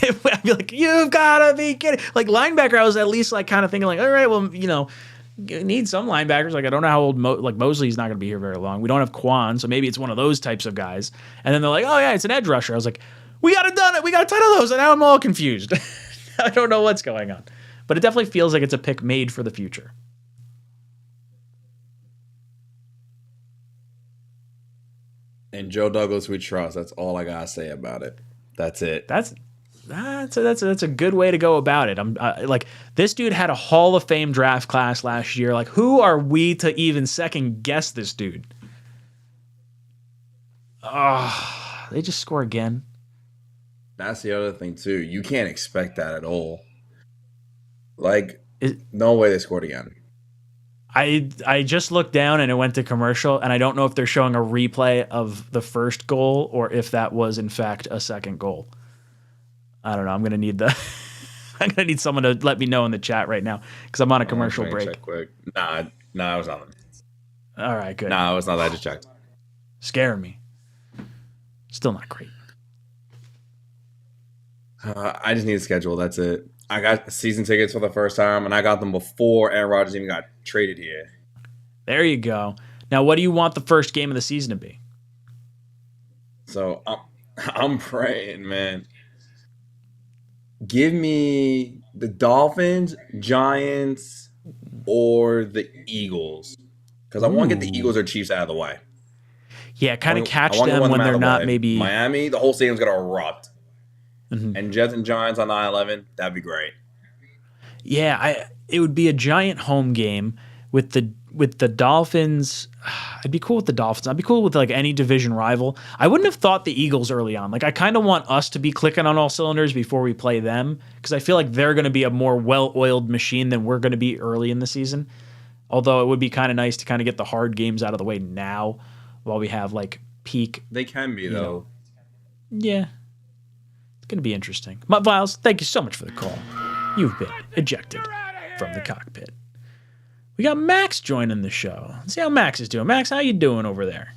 I'd be like, "You've got to be kidding!" Like linebacker, I was at least like kind of thinking like, "All right, well, you need some linebackers." Like I don't know how old Mosley's not going to be here very long. We don't have Quan, so maybe it's one of those types of guys. And then they're like, "Oh yeah, it's an edge rusher." I was like, "We got it done. We got a ton of those," and now I'm all confused. I don't know what's going on, but it definitely feels like it's a pick made for the future. And Joe Douglas, we trust. That's all I gotta say about it. That's it. That's a good way to go about it. I'm like, this dude had a Hall of Fame draft class last year. Like, who are we to even second guess this dude? They just score again. That's the other thing too. You can't expect that at all. Like, no way they scored again. I just looked down and it went to commercial, and I don't know if they're showing a replay of the first goal or if that was in fact a second goal. I don't know. I'm gonna need someone to let me know in the chat right now because I'm on a commercial break. Check quick. Nah, I was not. All right, good. Nah, it was not. I just checked. Scaring me. Still not great. I just need a schedule. That's it. I got season tickets for the first time, and I got them before Aaron Rodgers even got traded here. There you go. Now, what do you want the first game of the season to be? So I'm praying, man. Give me the Dolphins, Giants, or the Eagles, because I want to get the Eagles or Chiefs out of the way. Yeah, kind of catch them when they're not maybe Miami. The whole stadium's gonna erupt. And Jets and Giants on 9/11, that'd be great. Yeah, it would be a giant home game with the Dolphins. I'd be cool with the Dolphins. I'd be cool with like any division rival. I wouldn't have thought the Eagles early on. Like I kind of want us to be clicking on all cylinders before we play them because I feel like they're going to be a more well-oiled machine than we're going to be early in the season. Although it would be kind of nice to kind of get the hard games out of the way now while we have like peak. They can be though. Yeah. Going to be interesting. Mutt Viles, thank you so much for the call. You've been ejected from the cockpit. We got Max joining the show. Let's see how Max is doing. Max, how you doing over there?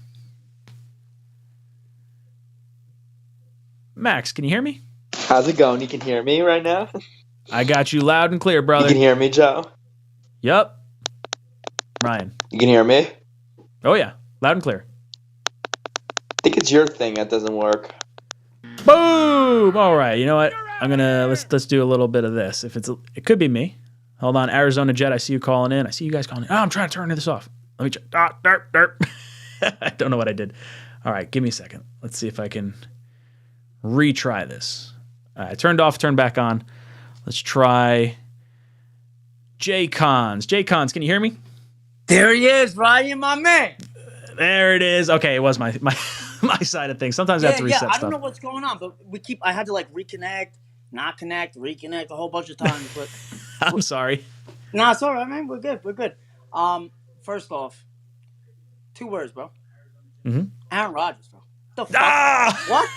Max, can you hear me? How's it going? You can hear me right now? I got you loud and clear, brother. You can hear me, Joe? Yep. Ryan. You can hear me? Oh, yeah. Loud and clear. I think it's your thing that doesn't work. Boom! All right, you know what? I'm gonna let's do a little bit of this. It could be me. Hold on, Arizona Jet. I see you calling in. I see you guys calling in. Oh, I'm trying to turn this off. Let me check. I don't know what I did. All right, give me a second. Let's see if I can retry this. All right, turned off, turned back on. Let's try Jay Cons. Jay Cons, can you hear me? There he is, Ryan, my man. There it is. Okay, it was my side of things. Sometimes I have to reset stuff. I don't know what's going on, but I had to like reconnect, not connect, reconnect a whole bunch of times. But I'm sorry. No, it's all right, man. We're good. First off, 2 words, bro. Mm-hmm. Aaron Rodgers, bro. The fuck?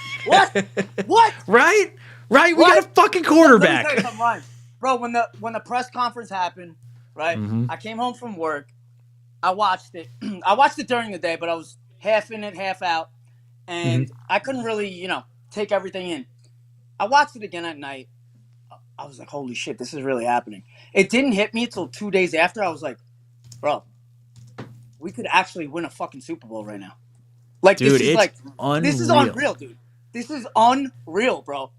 What? Right. We got a fucking quarterback. Let me tell you something, Ryan. Bro, when the press conference happened, right? Mm-hmm. I came home from work. I watched it. I watched it during the day, but I was half in it, half out. And I couldn't really, take everything in. I watched it again at night. I was like, holy shit, this is really happening. It didn't hit me until 2 days after. I was like, bro, we could actually win a fucking Super Bowl right now. Like, dude, this is unreal. This is unreal, dude. This is unreal, bro.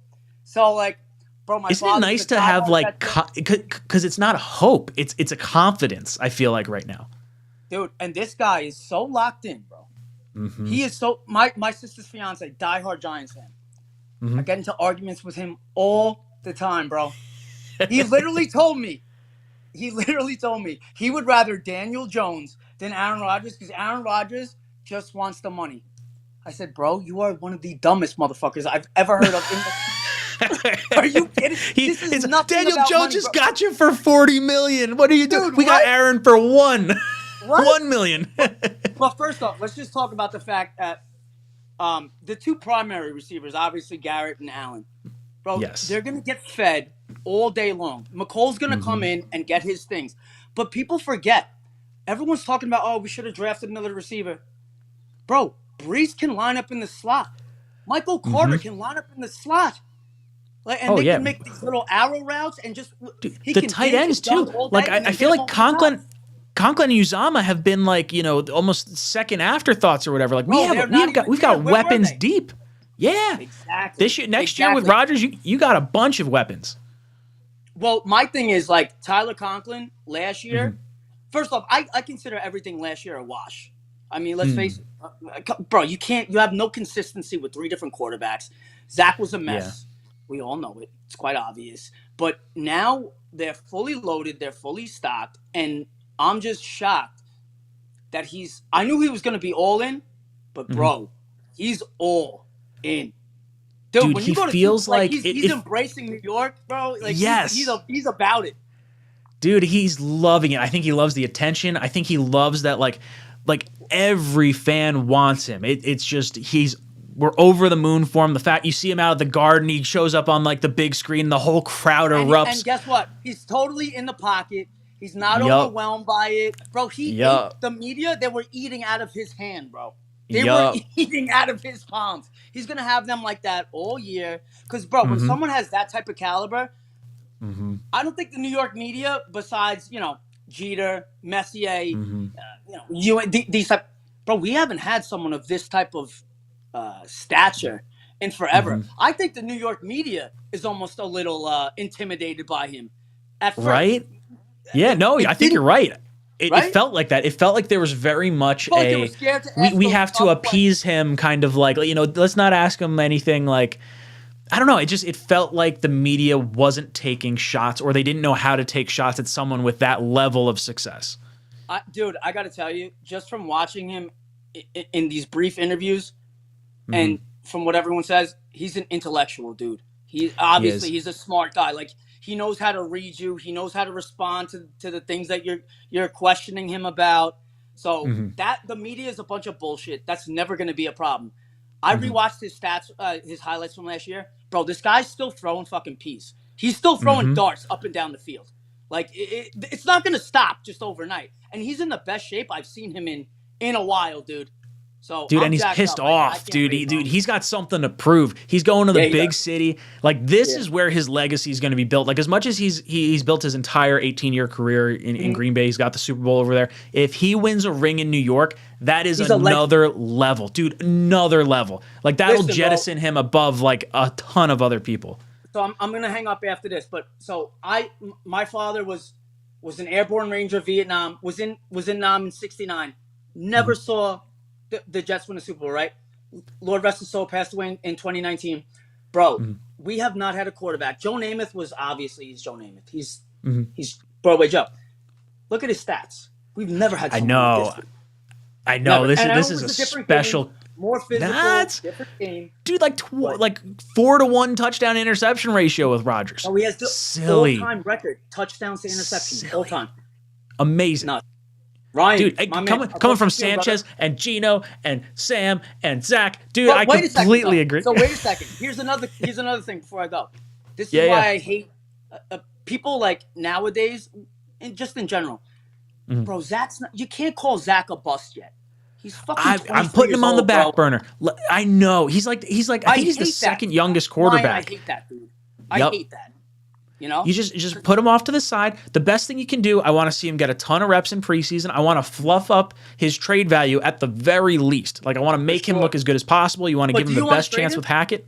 So, like, Bro, my Isn't it father's nice a to have diehard like, Jets because it's not hope, it's a confidence. I feel like right now, dude, and this guy is so locked in, bro. mm-hmm. He is so my sister's fiance, diehard Giants fan. Mm-hmm. I get into arguments with him all the time, bro. He literally told me he would rather Daniel Jones than Aaron Rodgers because Aaron Rodgers just wants the money. I said, bro, you are one of the dumbest motherfuckers I've ever heard of. Are you kidding? This is nothing Daniel about Jones money, just bro. got you for $40 million. What are you doing? Dude, We got what? Aaron for $1 What? million. Well, first off, let's just talk about the fact that the two primary receivers, obviously Garrett and Allen, bro, Yes. they're going to get fed all day long. McColl's going to come in and get his things. But people forget. Everyone's talking about, oh, we should have drafted another receiver. Bro, Brees can line up in the slot. Michael Carter can line up in the slot. Like, and they can make these little arrow routes and just he The can tight dink ends and dunk too. all day Like and I then feel get like him over the top. Conklin and Uzama have been like, you know, almost second afterthoughts or whatever. Like Bro, we've got where were weapons they? deep. Yeah. Exactly. Next year with Rodgers, you got a bunch of weapons. Well, my thing is like Tyler Conklin last year. First off, I consider everything last year a wash. I mean, let's face it, bro. You have no consistency with three different quarterbacks. Zach was a mess. Yeah. We all know it. It's quite obvious. But now they're fully loaded. They're fully stocked, and I'm just shocked that I knew he was going to be all in, but bro, he's all in. Dude, when he you go to feels like he's embracing New York, bro. Like yes, he's about it. Dude, he's loving it. I think he loves the attention. I think he loves that like every fan wants him. It's just we're over the moon for him. The fact you see him out of the Garden, he shows up on like the big screen, the whole crowd erupts. And guess what? He's totally in the pocket. He's not overwhelmed by it. Bro, the media, they were eating out of his hand, bro. They were eating out of his palms. He's going to have them like that all year. Because, bro, when someone has that type of caliber, I don't think the New York media, besides, Jeter, Messier, these type, bro, we haven't had someone of this type of stature in forever. I think the New York media is almost a little intimidated by him at first. Right? Yeah, no, I think you're right. It felt like that. It felt like there was very much we have to appease him kind of like, let's not ask him anything like, I don't know. It felt like the media wasn't taking shots or they didn't know how to take shots at someone with that level of success. Dude, I got to tell you, just from watching him in these brief interviews and from what everyone says, he's an intellectual dude. He's a smart guy. Like, he knows how to read you. He knows how to respond to the things that you're questioning him about. So that the media is a bunch of bullshit. That's never going to be a problem. I rewatched his stats, his highlights from last year. Bro, this guy's still throwing fucking peas. He's still throwing darts up and down the field. Like, it's not going to stop just overnight. And he's in the best shape I've seen him in a while, dude. So, dude, and he's pissed off, dude. He's got something to prove. He's going to the big city. Like, this is where his legacy is going to be built. Like, as much as he's built his entire 18-year career in Green Bay, he's got the Super Bowl over there. If he wins a ring in New York, that is another level, dude. Another level. Like, that'll jettison him above like a ton of other people. So I'm gonna hang up after this. But so my father was an airborne ranger, Vietnam. Was in Nam in '69. Never saw the Jets win a Super Bowl, right? Lord rest his soul, passed away in 2019. Bro, we have not had a quarterback. Joe Namath he's Joe Namath. He's Broadway Joe. Look at his stats. We've never had someone like this. I know. Never. This is a special game, more physical, different game. Dude, like 4-to-1 touchdown interception ratio with Rodgers. Oh, he has the all-time record touchdowns to interceptions all time. Amazing. Nuts. Ryan, dude, coming from Sanchez and Gino and Sam and Zach, dude, I completely agree. So wait a second. Here's another thing before I go. This is why I hate people like nowadays, and just in general. Bro, you can't call Zach a bust yet. He's fucking. I'm putting him on the back burner. I know he's like I think he's the second youngest quarterback. Ryan, I hate that, dude. I hate that. You just put him off to the side. The best thing you can do, I want to see him get a ton of reps in preseason. I want to fluff up his trade value at the very least. Like, I want to make him look as good as possible. You want to give him the best chance with Hackett.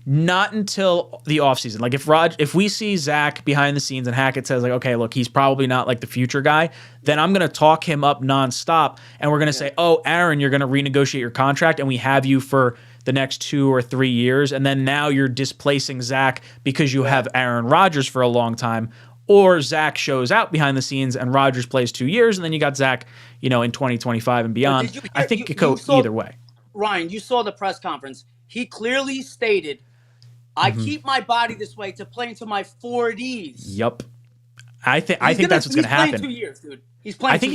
Not until the offseason. Like if we see Zach behind the scenes and Hackett says like, okay, look, he's probably not like the future guy, then I'm going to talk him up nonstop, and we're going to say, oh, Aaron, you're going to renegotiate your contract, and we have you for the next 2 or 3 years, and then now you're displacing Zach because you have Aaron Rodgers for a long time, or Zach shows out behind the scenes and Rodgers plays 2 years, and then you got Zach, in 2025 and beyond. I think it could go either way. Ryan, you saw the press conference. He clearly stated, I keep my body this way to play into my 40s. Yep. I think that's what's going to happen. He's playing 2 years, dude. He's playing. I think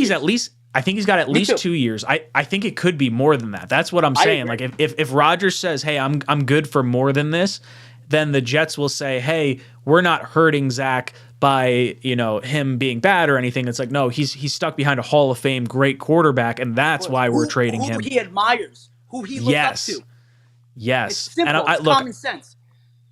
he's got at least 2 years. I think it could be more than that. That's what I'm saying. Like if Rodgers says, "Hey, I'm good for more than this," then the Jets will say, "Hey, we're not hurting Zach by him being bad or anything." It's like, no, he's stuck behind a Hall of Fame great quarterback, and that's why we're trading him. Who he admires, who he looks up to. Yes. It's simple. It's common sense.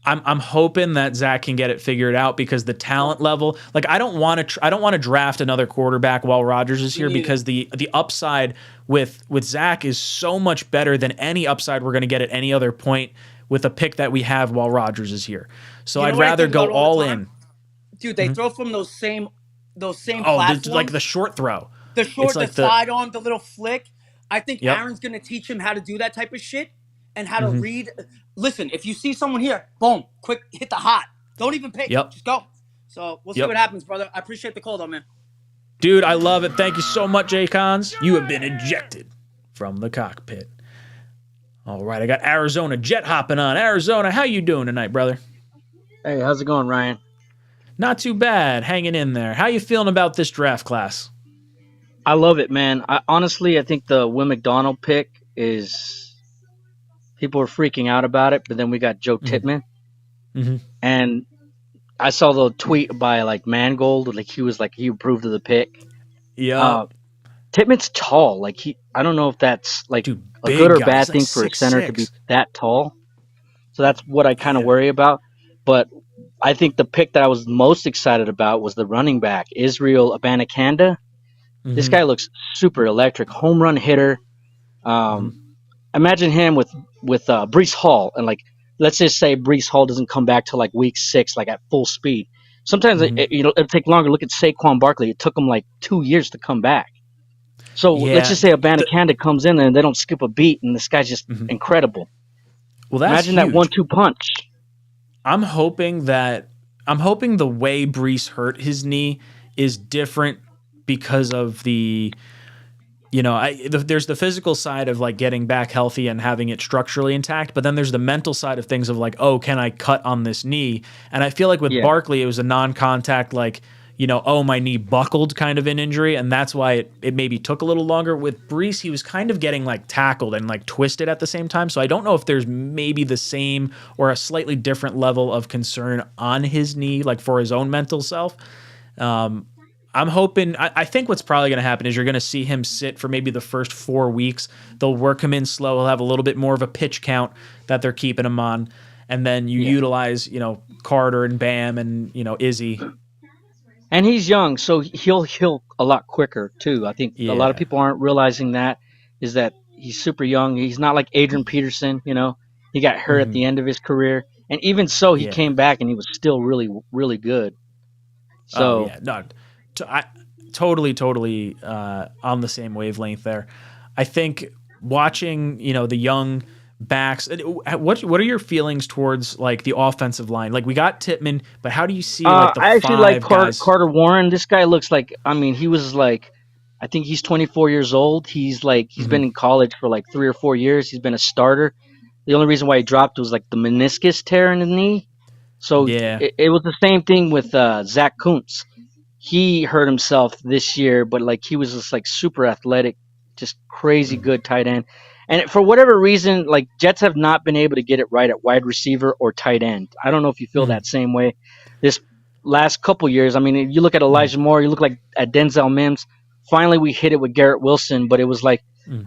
I'm hoping that Zach can get it figured out, because the talent level, like I don't want to draft another quarterback while Rodgers is here, because the upside with Zach is so much better than any upside we're going to get at any other point with a pick that we have while Rodgers is here. So I'd rather go all in. Dude, they throw from those same platforms. Like the short throw. The sidearm, the little flick. I think Aaron's going to teach him how to do that type of shit and how to read. Listen, if you see someone here, boom, quick, hit the hot. Don't even pick. Just go. So we'll see what happens, brother. I appreciate the call, though, man. Dude, I love it. Thank you so much, Jay Cons. You have been ejected from the cockpit. All right, I got Arizona Jet hopping on. Arizona, how you doing tonight, brother? Hey, how's it going, Ryan? Not too bad. Hanging in there. How you feeling about this draft class? I love it, man. Honestly, I think the Will McDonald pick is... People were freaking out about it, but then we got Joe Tippmann. And I saw the tweet by like Mangold, like he approved of the pick. Yeah. Tippmann's tall. Like I don't know if that's like a good or bad thing for a center to be that tall. So that's what I kind of worry about. But I think the pick that I was most excited about was the running back, Israel Abanikanda. This guy looks super electric, home run hitter. Imagine him with Breece Hall, and like let's just say Breece Hall doesn't come back till like week 6, like at full speed. Sometimes it'll take longer. Look at Saquon Barkley; it took him like 2 years to come back. So let's just say Abanikanda comes in and they don't skip a beat, and this guy's just incredible. Well, that's imagine huge. that 1-2 punch. I'm hoping the way Breece hurt his knee is different because of the. There's the physical side of like getting back healthy and having it structurally intact, but then there's the mental side of things of like, oh, can I cut on this knee? And I feel like with Barkley, it was a non-contact, like, oh, my knee buckled kind of an injury, and that's why it maybe took a little longer. With Breece, he was kind of getting like tackled and like twisted at the same time, so I don't know if there's maybe the same or a slightly different level of concern on his knee, like for his own mental self. I'm hoping. I think what's probably going to happen is you're going to see him sit for maybe the first 4 weeks. They'll work him in slow. He'll have a little bit more of a pitch count that they're keeping him on, and then you utilize, Carter and Bam and Izzy. And he's young, so he'll heal a lot quicker too. I think a lot of people aren't realizing that he's super young. He's not like Adrian Peterson. He got hurt at the end of his career, and even so, he came back and he was still really, really good. So I totally on the same wavelength there. I think watching, the young backs, what are your feelings towards like the offensive line? Like we got Tippmann, but how do you see like the I actually like guys? Carter Warren. This guy looks like, he was like, I think he's 24 years old. He's like, he's been in college for like 3 or 4 years. He's been a starter. The only reason why he dropped was like the meniscus tear in the knee. So it was the same thing with Zach Kuntz. He hurt himself this year, but like he was just like super athletic, just crazy good tight end. And for whatever reason, like Jets have not been able to get it right at wide receiver or tight end. I don't know if you feel that same way. This last couple years, if you look at Elijah Moore, you look at Denzel Mims. Finally, we hit it with Garrett Wilson, but it was like,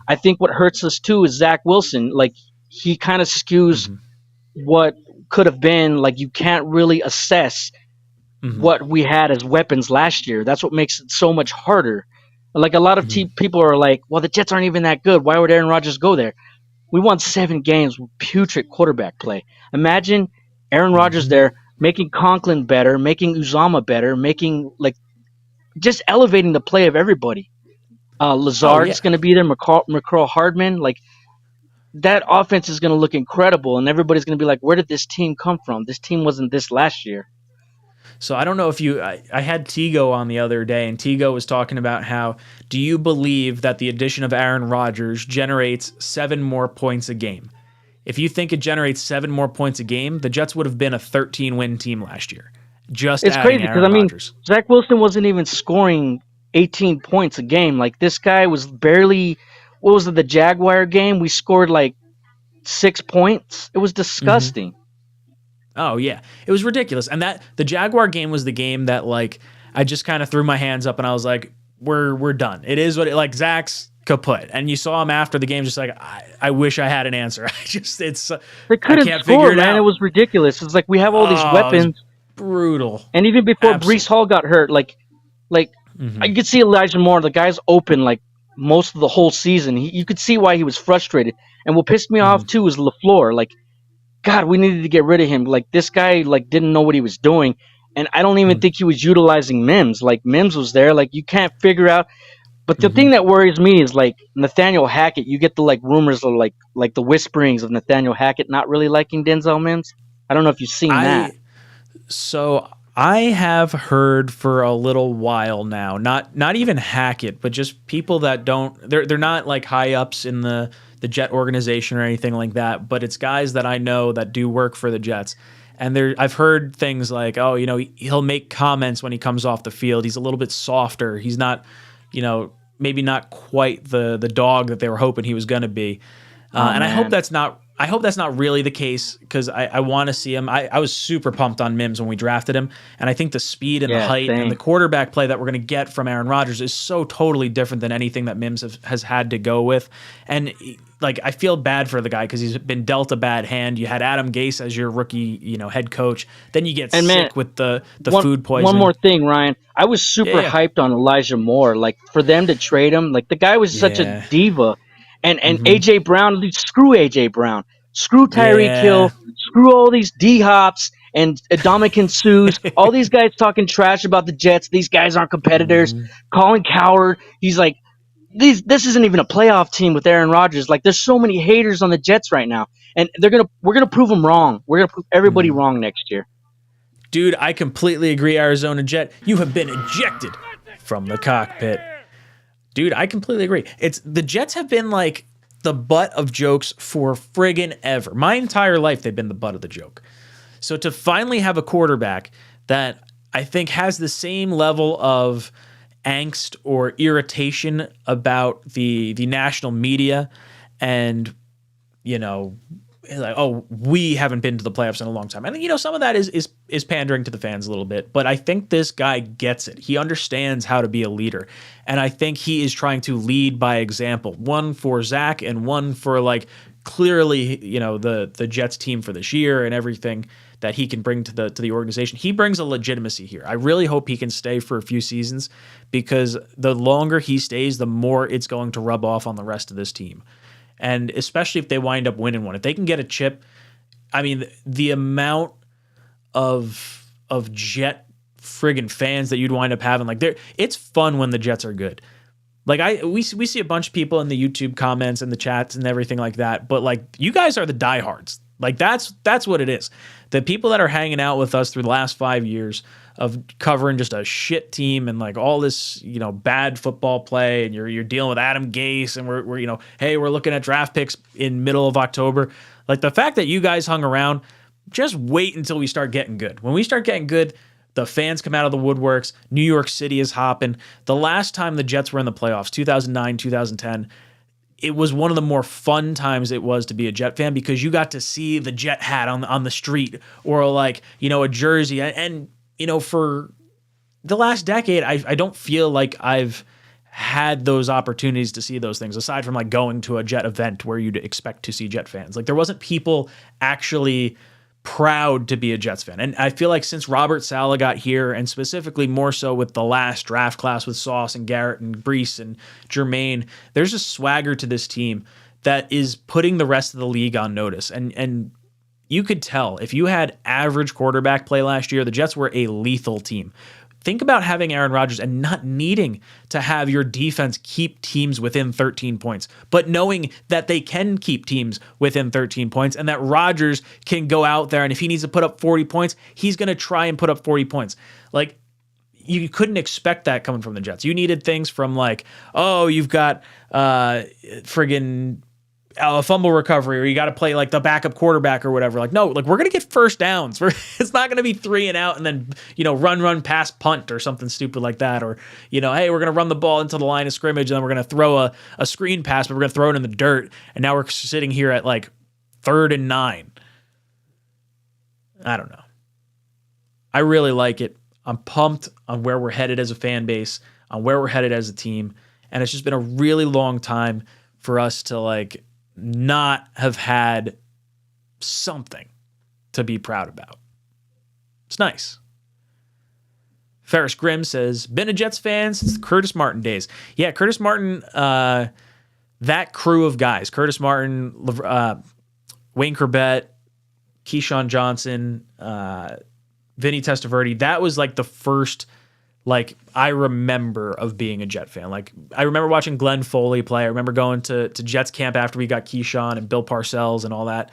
I think what hurts us too is Zach Wilson. Like he kind of skews what could have been. Like you can't really assess what we had as weapons last year. That's what makes it so much harder. Like a lot of people are like, well, the Jets aren't even that good. Why would Aaron Rodgers go there? We won 7 games with putrid quarterback play. Imagine Aaron Rodgers there making Conklin better, making Uzama better, making just elevating the play of everybody. Lazard's going to be there, McCall Hardman. That offense is going to look incredible, and everybody's going to be like, where did this team come from? This team wasn't this last year. So I don't know if I had Tigo on the other day, and Tigo was talking about how, do you believe that the addition of Aaron Rodgers generates 7 more points a game? If you think it generates 7 more points a game, the Jets would have been a 13-win team last year. It's crazy because, Zach Wilson wasn't even scoring 18 points a game. This guy was barely, what was it, the Jaguar game? We scored 6 points. It was disgusting. Oh, yeah. It was ridiculous. And the Jaguar game was the game that, I just kind of threw my hands up and I was like, we're done. It is what it, Zach's kaput. And you saw him after the game just I wish I had an answer. They couldn't score, man. It was ridiculous. It's we have all these weapons. Brutal. And even before Breece Hall got hurt, I could see Elijah Moore, the guy's open most of the whole season. You could see why he was frustrated. And what pissed me off too was LaFleur. God, we needed to get rid of him. This guy didn't know what he was doing, and I don't even think he was utilizing Mims. Mims was there. You can't figure out. But the thing that worries me is Nathaniel Hackett. You get the rumors of the whisperings of Nathaniel Hackett not really liking Denzel Mims. I don't know if you've seen that. So I have heard for a little while now, not even Hackett, but just people that they're not high ups in the Jet organization or anything like that, but it's guys that I know that do work for the Jets. And I've heard things like, oh, he'll make comments when he comes off the field. He's a little bit softer. He's not, maybe not quite the dog that they were hoping he was going to be. And I hope that's not really the case, because I want to see him. I was super pumped on Mims when we drafted him, and I think the speed and the height and the quarterback play that we're going to get from Aaron Rodgers is so totally different than anything that Mims has had to go with. And I feel bad for the guy because he's been dealt a bad hand. You had Adam Gase as your rookie, head coach. Then you get sick with the food poisoning. One more thing, Ryan. I was super hyped on Elijah Moore. For them to trade him, the guy was such a diva. And AJ Brown, screw AJ Brown, screw Tyreek Hill, screw all these D-Hops and Dominican Sues, all these guys talking trash about the Jets. These guys aren't competitors. Colin Cowherd, he's this isn't even a playoff team with Aaron Rodgers. There's so many haters on the Jets right now, and we're gonna prove them wrong. We're gonna prove everybody wrong next year. Dude, I completely agree, Arizona Jet. You have been ejected from the cockpit. Dude, I completely agree. The Jets have been the butt of jokes for friggin' ever. My entire life, they've been the butt of the joke. So to finally have a quarterback that I think has the same level of angst or irritation about the national media and, we haven't been to the playoffs in a long time. And, some of that is pandering to the fans a little bit, but I think this guy gets it. He understands how to be a leader. And I think he is trying to lead by example, one for Zach and one for clearly, the Jets team for this year and everything that he can bring to the organization. He brings a legitimacy here. I really hope he can stay for a few seasons, because the longer he stays, the more it's going to rub off on the rest of this team. And especially if they wind up winning one. If they can get a chip, the amount of Jet friggin' fans that you'd wind up having, it's fun when the Jets are good. We see a bunch of people in the YouTube comments and the chats and everything like that, but you guys are the diehards. That's what it is. The people that are hanging out with us through the last 5 years of covering just a shit team and all this, bad football play, and you're dealing with Adam Gase, and we're hey, we're looking at draft picks in middle of October. The fact that you guys hung around, just wait until we start getting good. When we start getting good, the fans come out of the woodworks. New York City is hopping. The last time the Jets were in the playoffs, 2009, 2010, it was one of the more fun times it was to be a Jet fan, because you got to see the Jet hat on the street, or a jersey. And for the last decade, I don't feel like I've had those opportunities to see those things, aside from going to a Jet event where you'd expect to see Jet fans. There wasn't people actually proud to be a Jets fan. And I feel like since Robert Saleh got here, and specifically more so with the last draft class with Sauce and Garrett and Brees and Jermaine, there's a swagger to this team that is putting the rest of the league on notice. And you could tell if you had average quarterback play last year, the Jets were a lethal team. Think about having Aaron Rodgers and not needing to have your defense keep teams within 13 points, but knowing that they can keep teams within 13 points and that Rodgers can go out there and if he needs to put up 40 points, he's going to try and put up 40 points. Like, you couldn't expect that coming from the Jets. You needed things from like, oh, you've got friggin' a fumble recovery, or you got to play like the backup quarterback or whatever. Like, no, like we're going to get first downs. It's not going to be 3 and out and then, run, pass, punt or something stupid like that. Or, hey, we're going to run the ball into the line of scrimmage and then we're going to throw a screen pass, but we're going to throw it in the dirt. And now we're sitting here at like 3rd and 9. I don't know. I really like it. I'm pumped on where we're headed as a fan base, on where we're headed as a team. And it's just been a really long time for us to like not have had something to be proud about. It's nice. Ferris Grimm says, been a Jets fan since the Curtis Martin days. Yeah, Curtis Martin, that crew of guys, Curtis Martin, Wayne Corbett, Keyshawn Johnson, Vinny Testaverde, that was like the first I remember of being a Jet fan. Like, I remember watching Glenn Foley play. I remember going to Jets camp after we got Keyshawn and Bill Parcells and all that.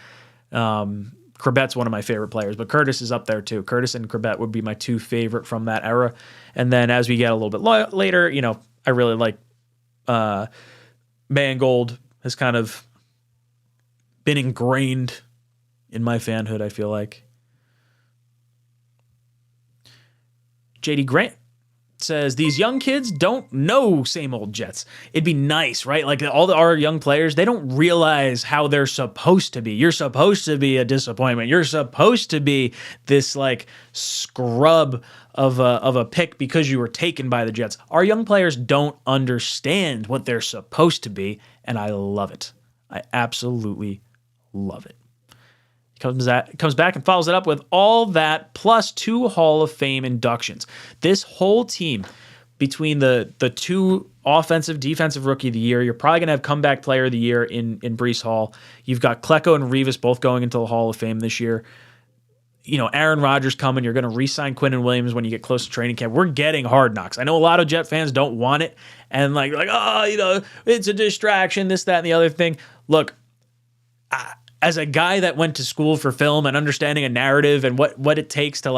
Corbett's one of my favorite players, but Curtis is up there too. Curtis and Corbett would be my 2 favorite from that era. And then as we get a little bit later, I really like Mangold has kind of been ingrained in my fanhood, I feel like. JD Grant says, these young kids don't know same old Jets. It'd be nice, right? Like our young players, they don't realize how they're supposed to be. You're supposed to be a disappointment. You're supposed to be this like scrub of a pick because you were taken by the Jets. Our young players don't understand what they're supposed to be, and I love it. I absolutely love it. Comes back and follows it up with all that plus 2 Hall of Fame inductions. This whole team, between the 2 offensive, defensive rookie of the year, you're probably going to have comeback player of the year in Breece Hall. You've got Klecko and Revis both going into the Hall of Fame this year. Aaron Rodgers coming. You're going to re-sign Quinnen Williams when you get close to training camp. We're getting Hard Knocks. I know a lot of Jet fans don't want it and it's a distraction, this, that, and the other thing. Look, as a guy that went to school for film and understanding a narrative and what it takes to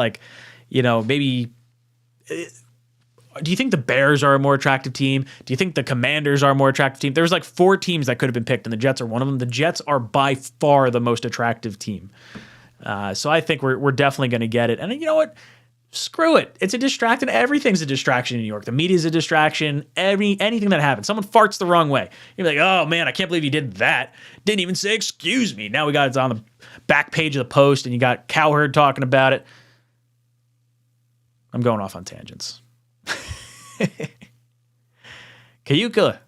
maybe, do you think the Bears are a more attractive team? Do you think the Commanders are a more attractive team? There's like 4 teams that could have been picked and the Jets are one of them. The Jets are by far the most attractive team. So I think we're definitely going to get it. And you know what? Screw it. It's a distraction. Everything's a distraction in New York. The media's a distraction. Anything that happens. Someone farts the wrong way. You're like, oh man, I can't believe you did that. Didn't even say excuse me. Now we got it on the back page of the Post and you got Cowherd talking about it. I'm going off on tangents. Kayuka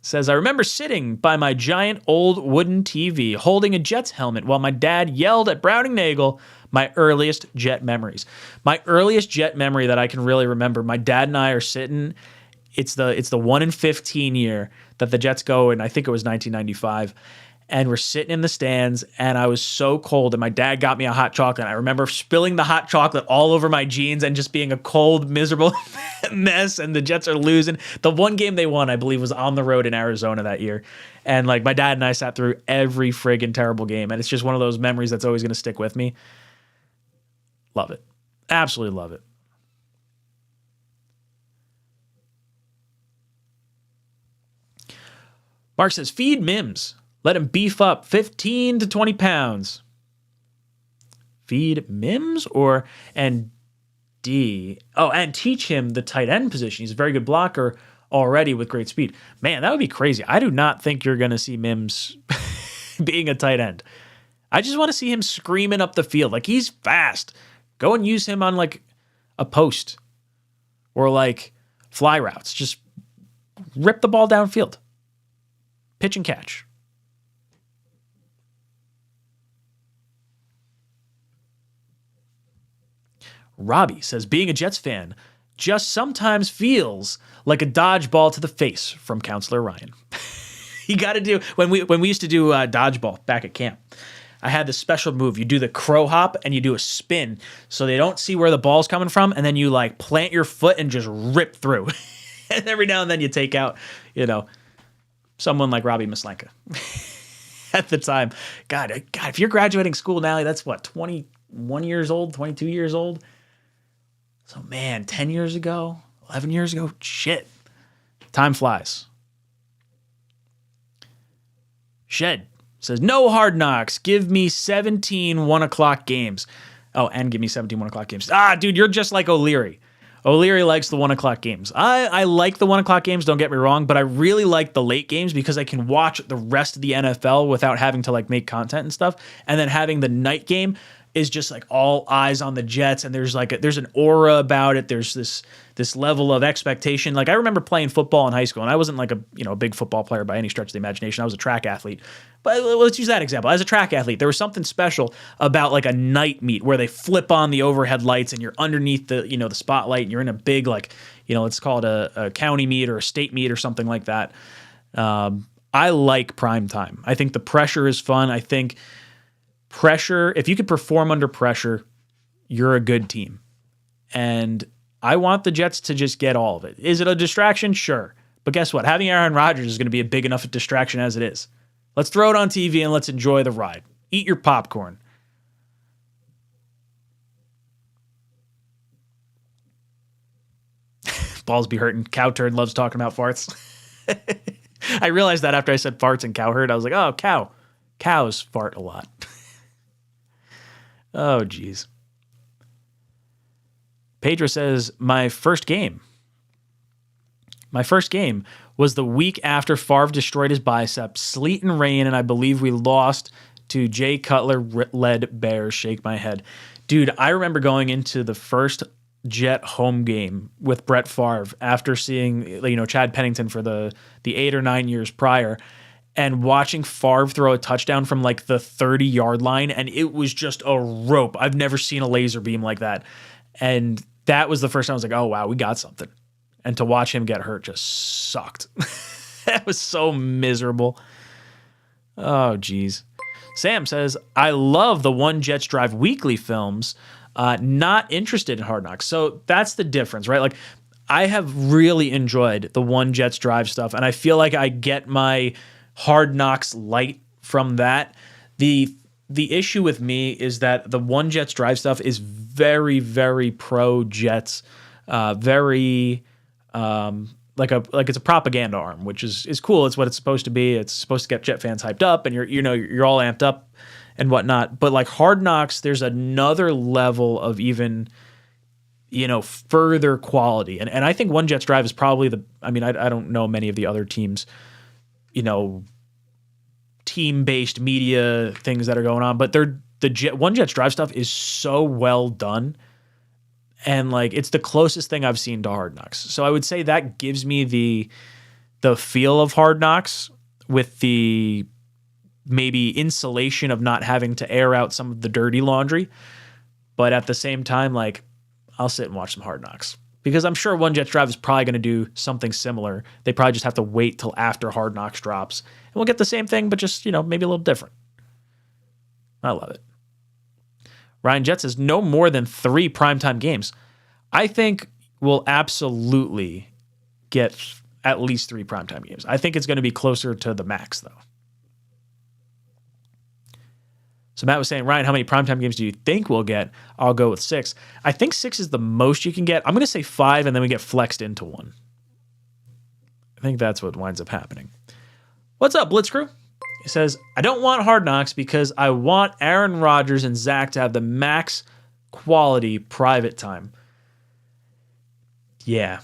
says, I remember sitting by my giant old wooden TV holding a Jets helmet while my dad yelled at Browning Nagel. My earliest Jet memories. My earliest Jet memory that I can really remember, my dad and I are sitting, it's the 1 in 15 year that the Jets go, and I think it was 1995, and we're sitting in the stands, and I was so cold, and my dad got me a hot chocolate, and I remember spilling the hot chocolate all over my jeans and just being a cold, miserable mess, and the Jets are losing. The one game they won, I believe, was on the road in Arizona that year, and like my dad and I sat through every friggin' terrible game, and it's just one of those memories that's always going to stick with me. Love it. Absolutely love it. Mark says, feed Mims. Let him beef up 15 to 20 pounds. Feed Mims and teach him the tight end position. He's a very good blocker already with great speed. Man, that would be crazy. I do not think you're going to see Mims being a tight end. I just want to see him screaming up the field. Like, he's fast. Go and use him on like a post or like fly routes. Just rip the ball downfield. Pitch and catch. Robbie says, being a Jets fan just sometimes feels like a dodgeball to the face from Counselor Ryan. You got to do when we used to do dodgeball back at camp. I had this special move. You do the crow hop and you do a spin so they don't see where the ball's coming from, and then you like plant your foot and just rip through. And every now and then you take out, someone like Robbie Maslenka. At the time, God, if you're graduating school now, that's what, 21 years old, 22 years old. So man, 10 years ago, 11 years ago, shit, time flies. Shed says, no Hard Knocks. Give me 17 1 o'clock games. Oh, and give me 17 1 o'clock games. Dude, you're just like O'Leary. O'Leary likes the 1 o'clock games. I like the 1 o'clock games, don't get me wrong, but I really like the late games because I can watch the rest of the NFL without having to like make content and stuff. And then having the night game is just like all eyes on the Jets, and there's an aura about it. There's this level of expectation. Like I remember playing football in high school, and I wasn't like a big football player by any stretch of the imagination. I was a track athlete. But let's use that example. As a track athlete, there was something special about like a night meet where they flip on the overhead lights and you're underneath the the spotlight, and you're in a big let's call it a county meet or a state meet or something like that. I like prime time. I think the pressure is fun. I think pressure, if you could perform under pressure, you're a good team. And I want the Jets to just get all of it. Is it a distraction? Sure. But guess what? Having Aaron Rodgers is going to be a big enough distraction as it is. Let's throw it on TV and let's enjoy the ride. Eat your popcorn. Balls be hurting. Cow turd loves talking about farts. I realized that after I said farts and cow herd. I was like, oh, cow. Cows fart a lot. Oh, geez. Pedro says, my first game was the week after Favre destroyed his bicep, sleet and rain, and I believe we lost to Jay Cutler-led Bears. Shake my head. Dude, I remember going into the first Jet home game with Brett Favre after seeing Chad Pennington for the 8 or 9 years prior, and watching Favre throw a touchdown from like the 30-yard line, and it was just a rope. I've never seen a laser beam like that. And that was the first time I was like, oh, wow, we got something. And to watch him get hurt just sucked. That was so miserable. Oh, geez. Sam says, I love the One Jets Drive weekly films. Not interested in Hard Knocks. So that's the difference, right? Like, I have really enjoyed the One Jets Drive stuff, and I feel like I get my Hard Knocks light from that. The issue with me is that the One Jets Drive stuff is very, very pro Jets, very like it's a propaganda arm, which is cool. It's what it's supposed to be. It's supposed to get Jet fans hyped up, and you're all amped up and whatnot. But like Hard Knocks, there's another level of even further quality, and I think One Jets Drive is probably I don't know many of the other teams, team-based media things that are going on, but One Jets Drive stuff is so well done, and like it's the closest thing I've seen to Hard Knocks. So I would say that gives me the feel of Hard Knocks with the maybe insulation of not having to air out some of the dirty laundry, but at the same time, like I'll sit and watch some Hard Knocks. Because I'm sure One Jets Drive is probably going to do something similar. They probably just have to wait till after Hard Knocks drops. And we'll get the same thing, but just, maybe a little different. I love it. Ryan Jett says, no more than 3 primetime games. I think we'll absolutely get at least 3 primetime games. I think it's going to be closer to the max, though. So Matt was saying, Ryan, how many primetime games do you think we'll get? I'll go with 6. I think 6 is the most you can get. I'm going to say 5, and then we get flexed into 1. I think that's what winds up happening. What's up, Blitz Crew? He says, I don't want Hard Knocks because I want Aaron Rodgers and Zach to have the max quality private time. Yeah,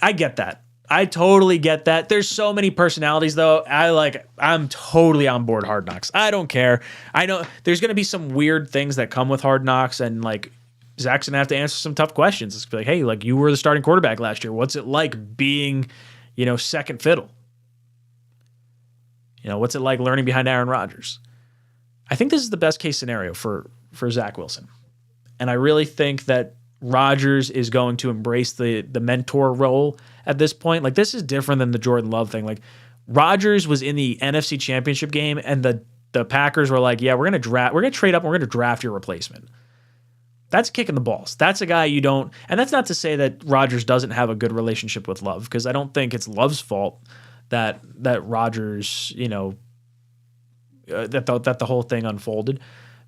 I get that. I totally get that. There's so many personalities, though. I'm totally on board Hard Knocks. I don't care. I know there's going to be some weird things that come with Hard Knocks, and like Zach's going to have to answer some tough questions. It's like, hey, like you were the starting quarterback last year. What's it like being, second fiddle? What's it like learning behind Aaron Rodgers? I think this is the best case scenario for Zach Wilson. And I really think that Rodgers is going to embrace the mentor role at this point. Like, this is different than the Jordan Love thing. Like, Rodgers was in the NFC Championship game, and the Packers were like, "Yeah, we're gonna trade up, and we're gonna draft your replacement." That's kicking the balls. That's a guy you don't, and that's not to say that Rodgers doesn't have a good relationship with Love, because I don't think it's Love's fault that Rodgers, that the whole thing unfolded.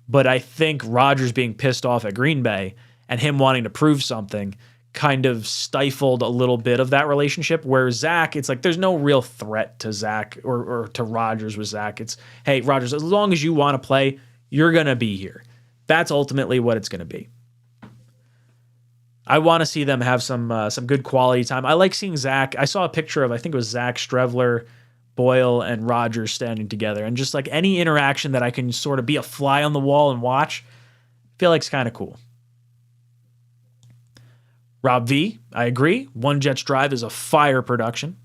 But I think Rodgers being pissed off at Green Bay and him wanting to prove something kind of stifled a little bit of that relationship. Where Zach, it's like there's no real threat to Zach or to Rodgers with Zach. It's, hey, Rodgers, as long as you want to play, you're going to be here. That's ultimately what it's going to be. I want to see them have some good quality time. I like seeing Zach. I saw a picture of, I think it was Zach, Strevler, Boyle, and Rodgers standing together. And just like any interaction that I can sort of be a fly on the wall and watch, I feel like it's kind of cool. Rob V, I agree. One Jets Drive is a fire production.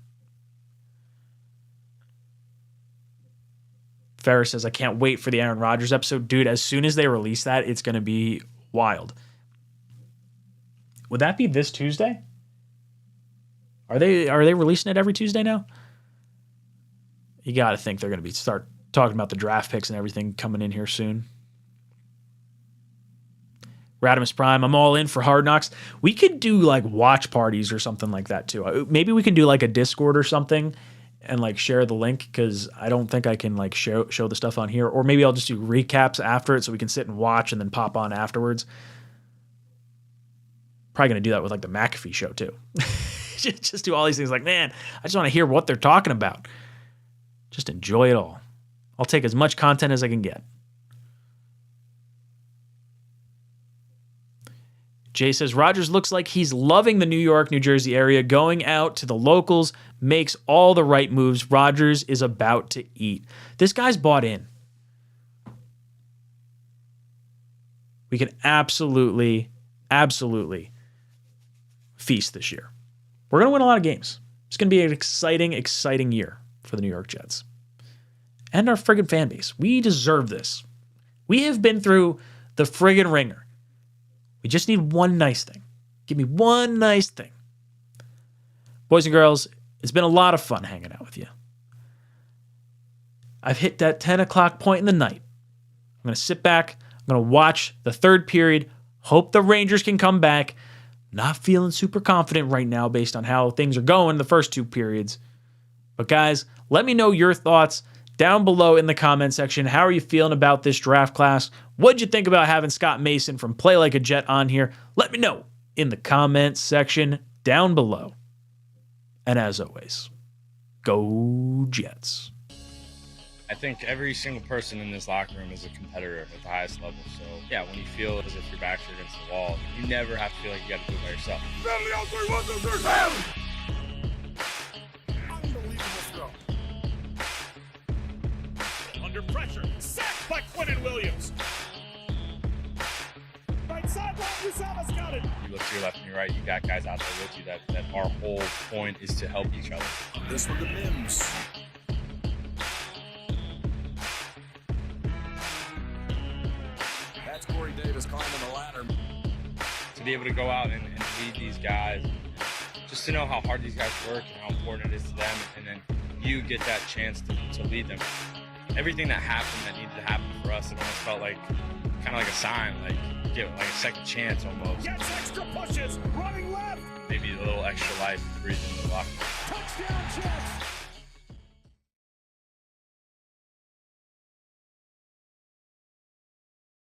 Ferris says, I can't wait for the Aaron Rodgers episode. Dude, as soon as they release that, it's going to be wild. Would that be this Tuesday? Are they releasing it every Tuesday now? You got to think they're going to start talking about the draft picks and everything coming in here soon. Radimus Prime, I'm all in for Hard Knocks. We could do like watch parties or something like that too. Maybe we can do like a Discord or something and like share the link, because I don't think I can like show the stuff on here. Or maybe I'll just do recaps after it so we can sit and watch and then pop on afterwards. Probably going to do that with like the McAfee show too. Just do all these things like, man, I just want to hear what they're talking about. Just enjoy it all. I'll take as much content as I can get. Jay says, Rodgers looks like he's loving the New York, New Jersey area, going out to the locals, makes all the right moves. Rodgers is about to eat. This guy's bought in. We can absolutely feast this year. We're going to win a lot of games. It's going to be an exciting, exciting year for the New York Jets. And our friggin' fan base. We deserve this. We have been through the friggin' ringer. We just need one nice thing. Give me one nice thing. Boys and girls, it's been a lot of fun hanging out with you. I've hit that 10 o'clock point in the night. I'm going to sit back. I'm going to watch the third period. Hope the Rangers can come back. Not feeling super confident right now based on how things are going the first two periods. But guys, let me know your thoughts down below in the comment section. How are you feeling about this draft class? What'd you think about having Scott Mason from Play Like a Jet on here? Let me know in the comment section down below. And as always, go Jets. I think every single person in this locker room is a competitor at the highest level. So, yeah, when you feel as if your backs are against the wall, you never have to feel like you got to do it by yourself. Under pressure, sacked by Quinnen Williams. Right sideline, Uzomah's got it. You look to your left and your right, you got guys out there with you that our whole point is to help each other. This one to Mims. That's Corey Davis climbing the ladder. To be able to go out and lead these guys, just to know how hard these guys work and how important it is to them, and then you get that chance to lead them. Everything that happened that needed to happen for us, it almost felt like kind of like a sign, like get like a second chance almost. Gets extra pushes, running left. Maybe a little extra life breathing in the locker room. Touchdown Jets.